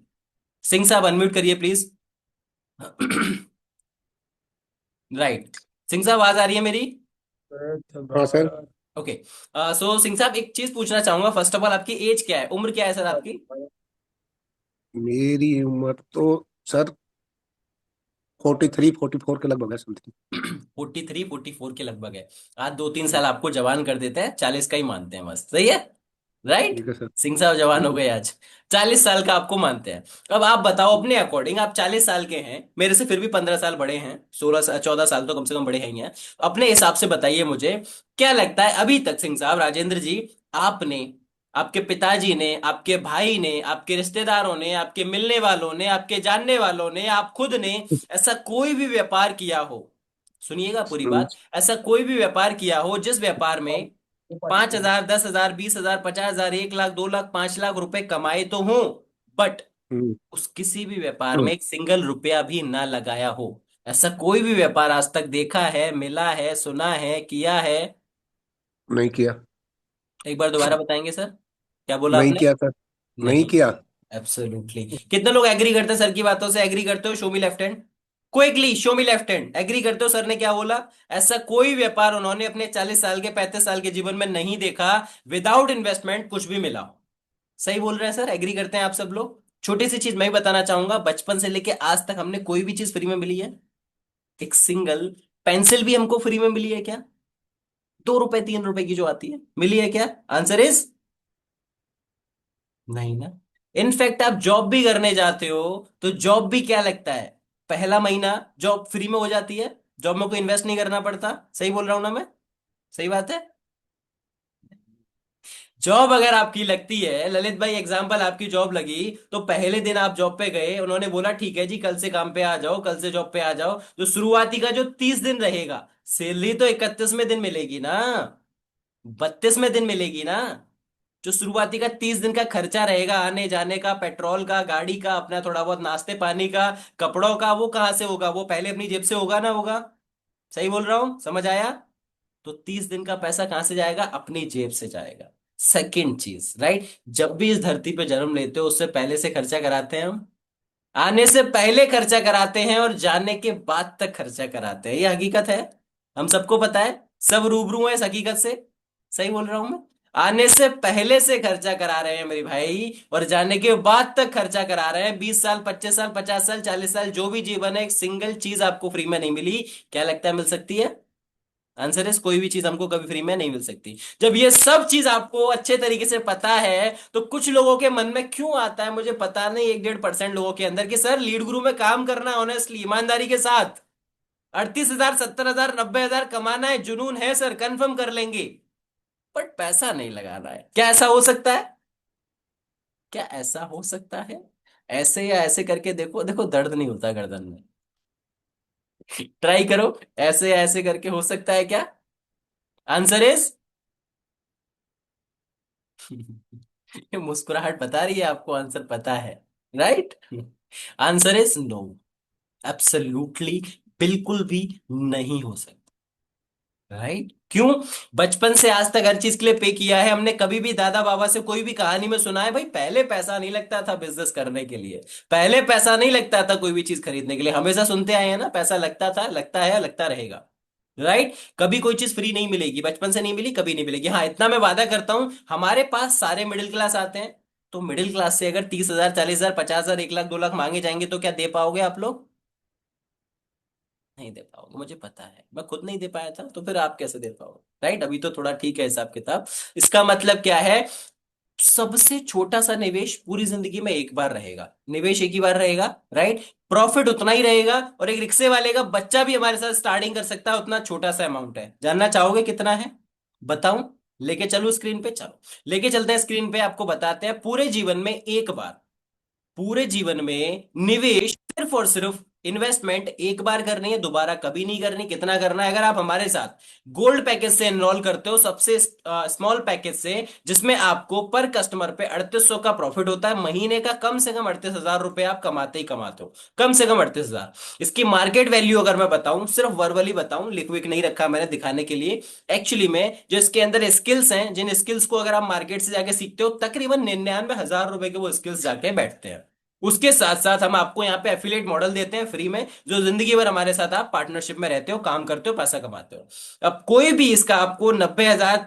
सिंह साहब अनम्यूट करिए प्लीज। राइट, सिंह साहब आवाज आ रही है मेरी? हाँ सर। ओके। सो सिंह साहब एक चीज पूछना चाहूंगा, फर्स्ट ऑफ ऑल आपकी एज क्या है, उम्र क्या है सर आपकी? मेरी उम्र तो सर 43-44 के लगभग है समथिंग। 43-44 के लगभग है। आज 2-3 साल आपको जवान कर देते हैं, 40 का ही मानते हैं बस, सही है। राइट। ठीक है सर। सिंह साहब जवान हो गए आज। 40 साल का आपको मानते हैं। अब आप बताओ अपने अकॉर्डिंग, आप 40 साल के हैं, मेरे से फिर भी 15 साल बड़े हैं, 14 14 साल तो कम से कम बड़े हैं ही हैं। अपने हिसाब से बताइए मुझे, क्या लगता है अभी तक सिंह साहब, राजेंद्र जी, आपने, आपके पिताजी ने, आपके भाई ने, आपके रिश्तेदारों ने, आपके मिलने वालों ने, आपके जानने वालों ने, आप खुद ने ऐसा कोई भी व्यापार किया हो, सुनिएगा पूरी हम्म, बात, ऐसा कोई भी व्यापार किया हो जिस व्यापार में 5,000, 10,000, 20,000, 50,000, 1 लाख, 2 लाख, 5 लाख रुपए कमाए तो हो, बट हम्म, उस किसी भी व्यापार हम्म, में एक सिंगल रुपया भी ना लगाया हो? ऐसा कोई भी व्यापार आज तक देखा है, मिला है, सुना है, किया है? नहीं किया। एक बार दोबारा बताएंगे सर, क्या बोला नहीं आपने? किया सर। नहीं नहीं। किया। एब्सोल्युटली। कितने लोग एग्री करते हैं सर की बातों से? एग्री करते हो? Show me left hand, quickly show me left hand. Agree करते हो सर ने क्या बोला? ऐसा कोई व्यापार उन्होंने अपने 40 साल के, 35 साल के जीवन में नहीं देखा विदाउट इन्वेस्टमेंट कुछ भी मिला हो। सही बोल रहे हैं सर? एग्री करते हैं आप सब लोग? छोटी सी चीज मैं ही बताना चाहूंगा, बचपन से लेके आज तक हमने कोई भी चीज फ्री में मिली है? एक सिंगल पेंसिल भी हमको फ्री में मिली है क्या? 2 रुपए 3 रुपए की जो आती है, मिली है क्या? आंसर इज नहीं ना। इनफैक्ट आप जॉब भी करने जाते हो तो जॉब भी क्या लगता है, पहला महीना जॉब फ्री में हो जाती है, जॉब में कोई इन्वेस्ट नहीं करना पड़ता। सही बोल रहा हूं ना मैं? सही बात है। जॉब अगर आपकी लगती है, ललित भाई एग्जाम्पल, आपकी जॉब लगी तो पहले दिन आप जॉब पे गए, उन्होंने बोला ठीक है जी कल से काम पे आ जाओ, कल से जॉब पे आ जाओ, तो शुरुआती का जो 30 दिन रहेगा, सैलरी तो 31वें दिन मिलेगी ना, 32वें दिन मिलेगी ना। जो शुरुआती का 30 दिन का खर्चा रहेगा, आने जाने का, पेट्रोल का, गाड़ी का, अपना थोड़ा बहुत नाश्ते पानी का, कपड़ों का, वो कहां से होगा? वो पहले अपनी जेब से होगा ना, होगा। सही बोल रहा हूं? समझ आया? तो 30 दिन का पैसा कहां से जाएगा? अपनी जेब से जाएगा। सेकंड चीज, राइट, जब भी इस धरती पे जन्म लेते हो उससे पहले से खर्चा कराते हैं हम, आने से पहले खर्चा कराते हैं और जाने के बाद तक खर्चा कराते हैं। ये हकीकत है, हम सबको पता है, सब रूबरू है इस हकीकत से। सही बोल रहा हूं मैं? आने से पहले से खर्चा करा रहे हैं मेरे भाई, और जाने के बाद तक खर्चा करा रहे हैं। 20 साल, 25 साल, 50 साल, 40 साल, जो भी जीवन है, एक सिंगल चीज आपको फ्री में नहीं मिली। क्या लगता है मिल सकती है? आंसर इज कोई भी चीज हमको कभी फ्री में नहीं मिल सकती। जब ये सब चीज आपको अच्छे तरीके से पता है तो कुछ लोगों के मन में क्यों आता है मुझे पता नहीं, 1-1.5% लोगों के अंदर, कि सर लीड गुरु में काम करना है ऑनेस्टली, ईमानदारी के साथ, 38,000, 70,000, 90,000 कमाना है, जुनून है सर, कंफर्म कर लेंगे, बट पैसा नहीं लगाना है। क्या ऐसा हो सकता है? क्या ऐसा हो सकता है? ऐसे या ऐसे करके देखो, देखो दर्द नहीं होता गर्दन में। ट्राई करो, ऐसे या ऐसे करके हो सकता है क्या? आंसर इज ये मुस्कुराहट बता रही है आपको आंसर पता है, right? Answer is no, absolutely, बिल्कुल भी नहीं हो सकता। राइट? क्यों? बचपन से आज तक हर चीज के लिए पे किया है हमने। कभी भी दादा बाबा से कोई भी कहानी में सुना है भाई पहले पैसा नहीं लगता था बिजनेस करने के लिए, पहले पैसा नहीं लगता था कोई भी चीज खरीदने के लिए? हमेशा सुनते आए हैं ना, पैसा लगता था, लगता है, लगता रहेगा। राइट? कभी कोई चीज फ्री नहीं मिलेगी, बचपन से नहीं मिली, कभी नहीं मिलेगी। हाँ इतना मैं वादा करता हूं, हमारे पास सारे मिडिल क्लास आते हैं, तो मिडिल क्लास से अगर 30,000, 40,000, 50,000, 1 लाख, 2 लाख मांगे जाएंगे तो क्या दे पाओगे आप लोग? नहीं दे पाओगे, मुझे पता है, मैं खुद नहीं दे पाया था, तो फिर आप कैसे दे पाओगे? राइट? अभी तो थोड़ा ठीक है हिसाब किताब। इसका मतलब क्या है? सबसे छोटा सा निवेश पूरी जिंदगी में एक बार रहेगा, निवेश एक ही बार रहेगा, राइट? प्रॉफिट उतना ही रहेगा, और एक रिक्शे वाले का बच्चा भी हमारे साथ स्टार्टिंग कर सकता है, उतना छोटा सा अमाउंट है। जानना चाहोगे कितना है? बताऊं? लेके चलूं स्क्रीन पे? चलो लेके चलते हैं स्क्रीन पे, आपको बताते हैं। पूरे जीवन में एक बार, पूरे जीवन में निवेश सिर्फ और सिर्फ इन्वेस्टमेंट एक बार करनी है, दोबारा कभी नहीं करनी। कितना करना है? अगर आप हमारे साथ गोल्ड पैकेज से एनरोल करते हो, सबसे स्मॉल पैकेज से, जिसमें आपको पर कस्टमर पे 3800 का प्रॉफिट होता है, महीने का कम से कम 38,000 रुपए आप कमाते ही कमाते हो, कम से कम 38,000। इसकी मार्केट वैल्यू अगर मैं बताऊं, सिर्फ वर्बली बताऊं, लिख विक नहीं रखा मैंने दिखाने के लिए, एक्चुअली में जो इसके अंदर स्किल्स हैं, जिन स्किल्स को अगर आप मार्केट से जाके सीखते हो, तकरीबन 99,000 रुपए के वो स्किल्स जाके बैठते हैं। उसके साथ साथ हम आपको यहाँ पे एफिलिएट मॉडल देते हैं फ्री में, जो जिंदगी भर हमारे साथ आप पार्टनरशिप में रहते हो, काम करते हो, पैसा कमाते हो। अब कोई भी इसका आपको 90,000,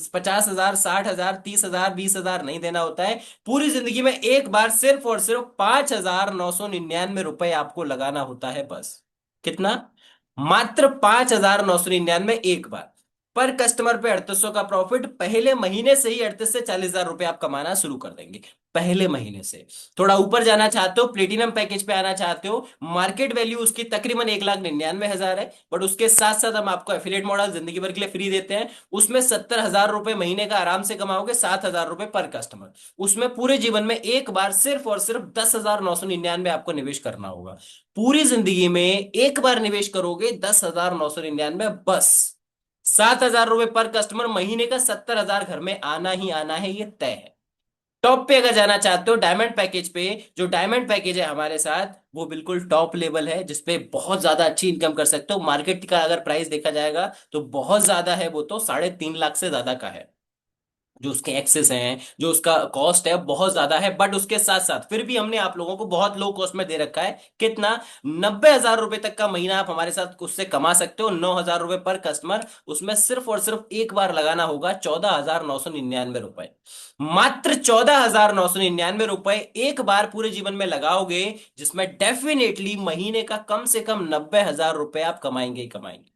50,000, 60,000, 30,000, 20,000 नहीं देना होता है। पूरी जिंदगी में एक बार सिर्फ और सिर्फ 5,999 रुपए आपको लगाना होता है बस। कितना? मात्र 5,999 एक बार। पर कस्टमर पे 3800 का प्रॉफिट। पहले महीने से ही 38 से 40,000 रुपए आप कमाना शुरू कर देंगे, पहले महीने से। थोड़ा ऊपर जाना चाहते हो, प्लेटिनम पैकेज पे आना चाहते हो, मार्केट वैल्यू उसकी तकरीबन 1,99,000 है, बट उसके साथ साथ हम आपको एफिलिएट मॉडल जिंदगी भर के लिए फ्री देते हैं। उसमें 70,000 रुपए महीने का आराम से कमाओगे, 7,000 रुपए पर कस्टमर। उसमें पूरे जीवन में एक बार सिर्फ और सिर्फ 10,999 आपको निवेश करना होगा। पूरी जिंदगी में एक बार निवेश करोगे 10,999 बस। 7,000 रुपए पर कस्टमर, महीने का 70,000 घर में आना ही आना है, ये तय है। टॉप पे अगर जाना चाहते हो डायमंड पैकेज पे, जो डायमंड पैकेज है हमारे साथ, वो बिल्कुल टॉप लेवल है, जिसपे बहुत ज्यादा अच्छी इनकम कर सकते हो। मार्केट का अगर प्राइस देखा जाएगा तो बहुत ज्यादा है, वो तो 3.5 लाख से ज्यादा का है। जो उसके एक्सेस हैं, जो उसका कॉस्ट है, बहुत ज्यादा है। बट उसके साथ साथ फिर भी हमने आप लोगों को बहुत लो कॉस्ट में दे रखा है। कितना? 90,000 रुपए तक का महीना आप हमारे साथ उससे कमा सकते हो, 9,000 रुपए पर कस्टमर। उसमें सिर्फ और सिर्फ एक बार लगाना होगा 14,999 रुपए। मात्र 14,999 रुपए एक बार पूरे जीवन में लगाओगे, जिसमें डेफिनेटली महीने का कम से कम 90,000 रुपए आप कमाएंगे ही कमाएंगे।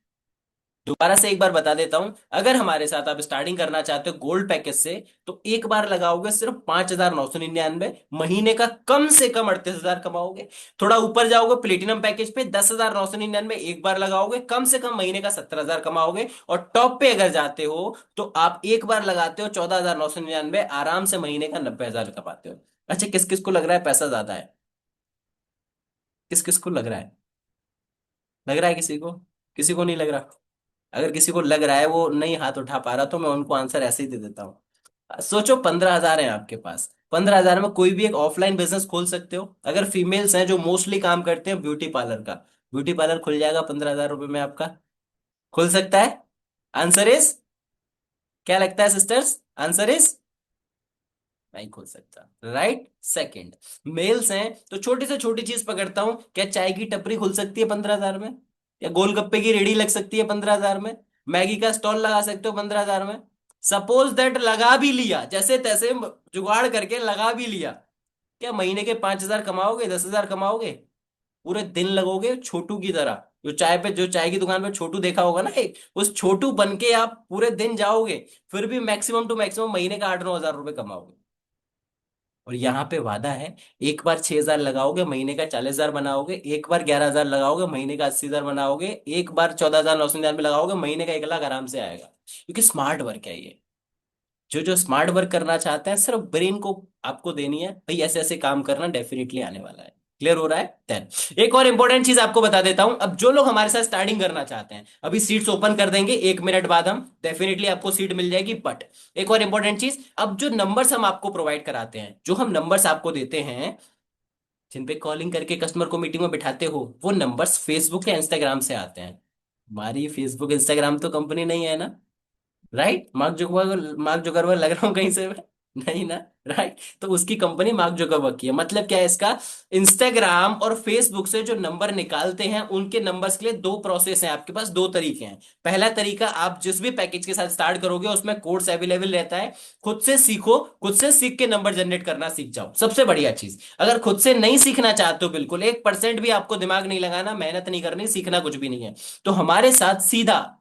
दोबारा से एक बार बता देता हूं, अगर हमारे साथ आप स्टार्टिंग करना चाहते हो गोल्ड पैकेज से, तो एक बार लगाओगे सिर्फ 5,999, महीने का कम से कम 38,000 कमाओगे। थोड़ा ऊपर जाओगे प्लेटिनम पैकेज पे, 10,999, एक बार लगाओगे कम से कम महीने का 17,000 कमाओगे। और टॉप पे अगर जाते हो तो आप एक बार लगाते हो 14,999, आराम से महीने का 90,000 कमाते हो। अच्छा, किस किस को लग रहा है पैसा ज्यादा है? किस किस को लग रहा है? लग रहा है किसी को? किसी को नहीं लग रहा? अगर किसी को लग रहा है, वो नहीं हाथ उठा पा रहा, तो मैं उनको आंसर ऐसे ही दे देता हूँ। सोचो 15,000 है आपके पास, 15,000 में कोई भी एक ऑफलाइन बिजनेस खोल सकते हो। अगर फीमेल्स हैं जो मोस्टली काम करते हैं ब्यूटी पार्लर का, ब्यूटी पार्लर खुल जाएगा 15,000 रुपए में आपका। खुल सकता है? आंसर इज, क्या लगता है सिस्टर्स? आंसर इज नहीं खुल सकता, राइट। सेकंड, मेल्स हैं तो छोटी से छोटी चीज पकड़ता हूं, क्या चाय की टपरी खुल सकती है 15,000 में? या गोलगप्पे की रेडी लग सकती है 15,000 में? मैगी का स्टॉल लगा सकते हो 15,000 में? सपोज दैट लगा भी लिया, जैसे तैसे जुगाड़ करके लगा भी लिया, क्या महीने के 5,000 कमाओगे? 10,000 कमाओगे? पूरे दिन लगोगे छोटू की तरह। जो चाय की दुकान पे छोटू देखा होगा ना एक, उस छोटू बन के आप पूरे दिन जाओगे, फिर भी मैक्सिमम टू मैक्सिमम महीने का 8-9 हजार रुपए कमाओगे। और यहाँ पे वादा है, एक बार 6,000 लगाओगे महीने का 40,000 बनाओगे, एक बार 11,000 लगाओगे महीने का 80,000 बनाओगे, एक बार 14,999 लगाओगे महीने का 1 लाख आराम से आएगा। क्योंकि स्मार्ट वर्क है ये। जो जो स्मार्ट वर्क करना चाहते हैं, सिर्फ ब्रेन को आपको देनी है भाई, ऐसे ऐसे काम करना, डेफिनेटली आने वाला है। क्लियर हो रहा है? देन एक और इंपॉर्टेंट चीज आपको बता देता हूं, अब जो लोग हमारे साथ स्टार्टिंग करना चाहते हैं, अभी सीट्स ओपन कर देंगे 1 मिनट बाद, हम डेफिनेटली आपको सीट मिल जाएगी। बट एक और इंपॉर्टेंट चीज, अब जो नंबर्स हम आपको प्रोवाइड कराते हैं, जो हम नंबर्स आपको देते हैं, जिन पे कॉलिंग करके कस्टमर को मीटिंग में बिठाते हो, वो नंबर्स फेसबुक या इंस्टाग्राम से आते हैं। हमारी फेसबुक इंस्टाग्राम तो कंपनी नहीं है ना, राइट? मार्क जुकरबर्ग लग रहा हूँ कहीं से मैं? नहीं ना, राइट? तो उसकी कंपनी मार्क जुकरबर्ग की है। मतलब क्या है इसका? इंस्टाग्राम और फेसबुक से जो नंबर निकालते हैं, उनके नंबर्स के लिए दो प्रोसेस हैं आपके पास, दो तरीके हैं। पहला तरीका, आप जिस भी पैकेज के साथ स्टार्ट करोगे उसमें कोड्स अवेलेबल रहता है, खुद से सीखो, खुद से सीख के नंबर जनरेट करना सीख जाओ, सबसे बढ़िया चीज। अगर खुद से नहीं सीखना चाहते हो, बिल्कुल 1% भी आपको दिमाग नहीं लगाना, मेहनत नहीं करनी, सीखना कुछ भी नहीं है, तो हमारे साथ सीधा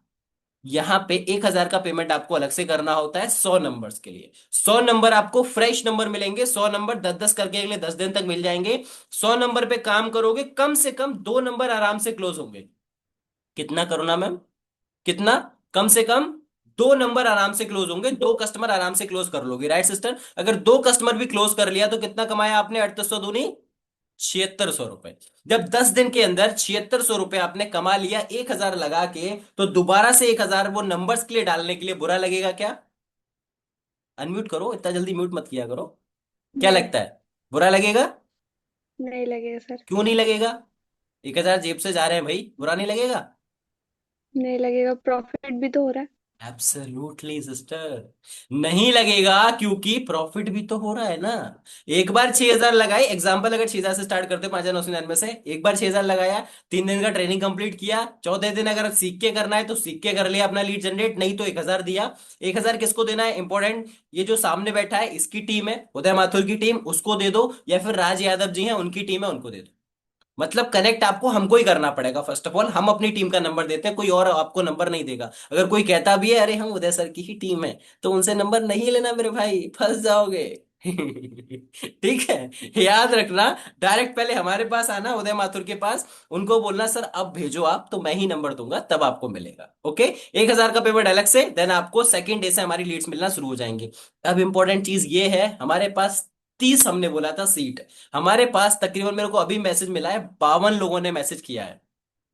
यहां पे 1,000 का पेमेंट आपको अलग से करना होता है 100 नंबर्स के लिए। 100 नंबर आपको फ्रेश नंबर मिलेंगे, 100 नंबर 10-10 करके अगले 10 दिन तक मिल जाएंगे। 100 नंबर पे काम करोगे, कम से कम 2 नंबर आराम से क्लोज होंगे। कितना करो ना मैम? कितना? कम से कम 2 नंबर आराम से क्लोज होंगे, 2 कस्टमर आराम से क्लोज कर लोगे, राइट सिस्टर? अगर 2 कस्टमर भी क्लोज कर लिया तो कितना कमाया आपने? 3800 दूनी 7,600 रुपए। जब 10 दिन के अंदर 7,600 रुपए आपने कमा लिया 1,000 लगा के, तो दोबारा से 1,000 वो नंबर्स के लिए डालने के लिए बुरा लगेगा क्या? अनम्यूट करो, इतना जल्दी म्यूट मत किया करो। क्या नहीं, लगता है? बुरा लगेगा? नहीं लगेगा सर। क्यों नहीं लगेगा? 1,000 जेब से जा रहे हैं भाई, बुरा नहीं लगेगा? नहीं लगेगा, प्रॉफिट भी तो हो रहा है। एब्सोल्युटली सिस्टर, नहीं लगेगा, क्योंकि प्रॉफिट भी तो हो रहा है ना। एक बार 6,000 लगाई, एग्जांपल अगर 6,000 से स्टार्ट करते हो, 5,999 से, एक बार 6,000 लगाया, 3 दिन का ट्रेनिंग कंप्लीट किया, चौथे दिन अगर सीख के करना है तो सीख के कर लिया अपना लीड जनरेट, नहीं तो 1,000 दिया। 1,000 किसको देना है? इंपॉर्टेंट, ये जो सामने बैठा है इसकी टीम है, उदय माथुर की टीम, उसको दे दो, या फिर राज यादव जी हैं उनकी टीम है, उनको दे दो। मतलब कनेक्ट आपको हमको ही करना पड़ेगा। फर्स्ट ऑफ ऑल हम अपनी टीम का नंबर देते हैं, कोई और आपको नंबर नहीं देगा। अगर कोई कहता भी है अरे हम उदय सर की ही टीम है, तो उनसे नंबर नहीं लेना मेरे भाई, फंस जाओगे। ठीक है, याद रखना। डायरेक्ट पहले हमारे पास आना, उदय माथुर के पास, उनको बोलना सर अब भेजो आप, तो मैं ही नंबर दूंगा, तब आपको मिलेगा। ओके, 1,000 का पेमेंट अलग से, देन आपको सेकंड डे से हमारी लीड्स मिलना शुरू हो जाएंगे। अब इंपॉर्टेंट चीज ये है, हमारे पास 30 हमने बोला था सीट, हमारे पास तकरीबन, मेरे को अभी मैसेज मिला है, 52 लोगों ने मैसेज किया है।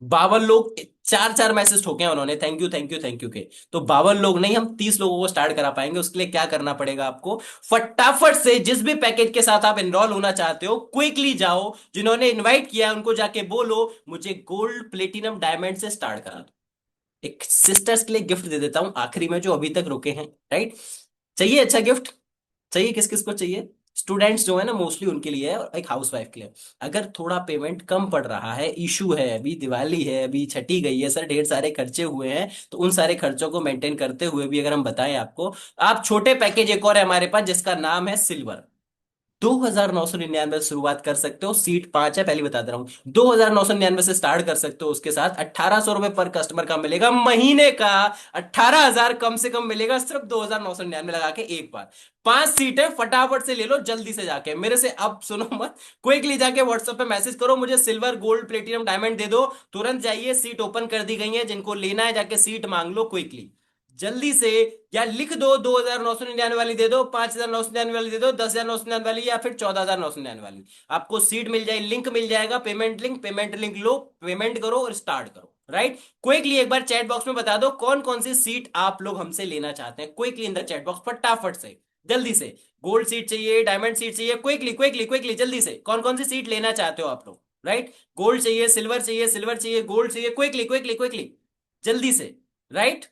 52 लोग, चार चार मैसेज ठोके हैं उन्होंने, thank you thank you thank you के। तो 52 लोग नहीं, हम 30 लोगों को स्टार्ट करा पाएंगे। उसके लिए क्या करना पड़ेगा आपको, फटाफट से जिस भी पैकेज के साथ आप एनरोल होना चाहते हो, क्विकली जाओ, जिन्होंने इनवाइट किया है उनको जाके बोलो मुझे गोल्ड प्लेटिनम डायमंड से स्टार्ट करा दो। एक सिस्टर्स के लिए गिफ्ट दे देता हूं आखिरी में, जो अभी तक रुके हैं, राइट? चाहिए अच्छा गिफ्ट? चाहिए, किस किस को चाहिए? स्टूडेंट्स जो है ना, मोस्टली उनके लिए है, और एक हाउसवाइफ के लिए। अगर थोड़ा पेमेंट कम पड़ रहा है, इशू है, अभी दिवाली है, अभी छठी गई है सर, ढेर सारे खर्चे हुए हैं, तो उन सारे खर्चों को मेंटेन करते हुए भी अगर हम बताएं आपको, आप छोटे पैकेज एक और है हमारे पास जिसका नाम है सिल्वर। 2,999 से शुरुआत कर सकते हो, सीट 5 है, पहले बता दे रहा हूं। 2,999 से स्टार्ट कर सकते हो, उसके साथ 1,800 रुपए पर कस्टमर का मिलेगा महीने का। 18,000 कम से कम मिलेगा सिर्फ 2,999 लगा के एक बार। 5 सीट है, फटाफट से ले लो जल्दी से जाके मेरे से। अब सुनो मत, क्विकली जाके व्हाट्सएप पे मैसेज करो, मुझे सिल्वर गोल्ड प्लेटिनम डायमंड दे दो, तुरंत जाइए, सीट ओपन कर दी गई है, जिनको लेना है जाके सीट मांग लो क्विकली, जल्दी से। या लिख दो, 2,999 वाली दे दो, 5,999 वाली दे दो, 10,999 वाली, या फिर 14,999 वाली, आपको सीट मिल जाएगी, लिंक मिल जाएगा, पेमेंट लिंक लो, पेमेंट करो और स्टार्ट करो, राइट? क्विकली एक बार चैट बॉक्स में बता दो कौन कौन सी सीट आप लोग हमसे लेना चाहते हैं, quickly in the chat box, फटाफट से, जल्दी से। गोल्ड सीट चाहिए, डायमंड सीट चाहिए, क्विकली क्विकली क्विकली, जल्दी से, कौन कौन सी सीट लेना चाहते हो आप लोग, राइट? गोल्ड चाहिए, सिल्वर चाहिए, सिल्वर चाहिए, गोल्ड चाहिए, क्विकली क्विकली क्विकली, जल्दी से, राइट?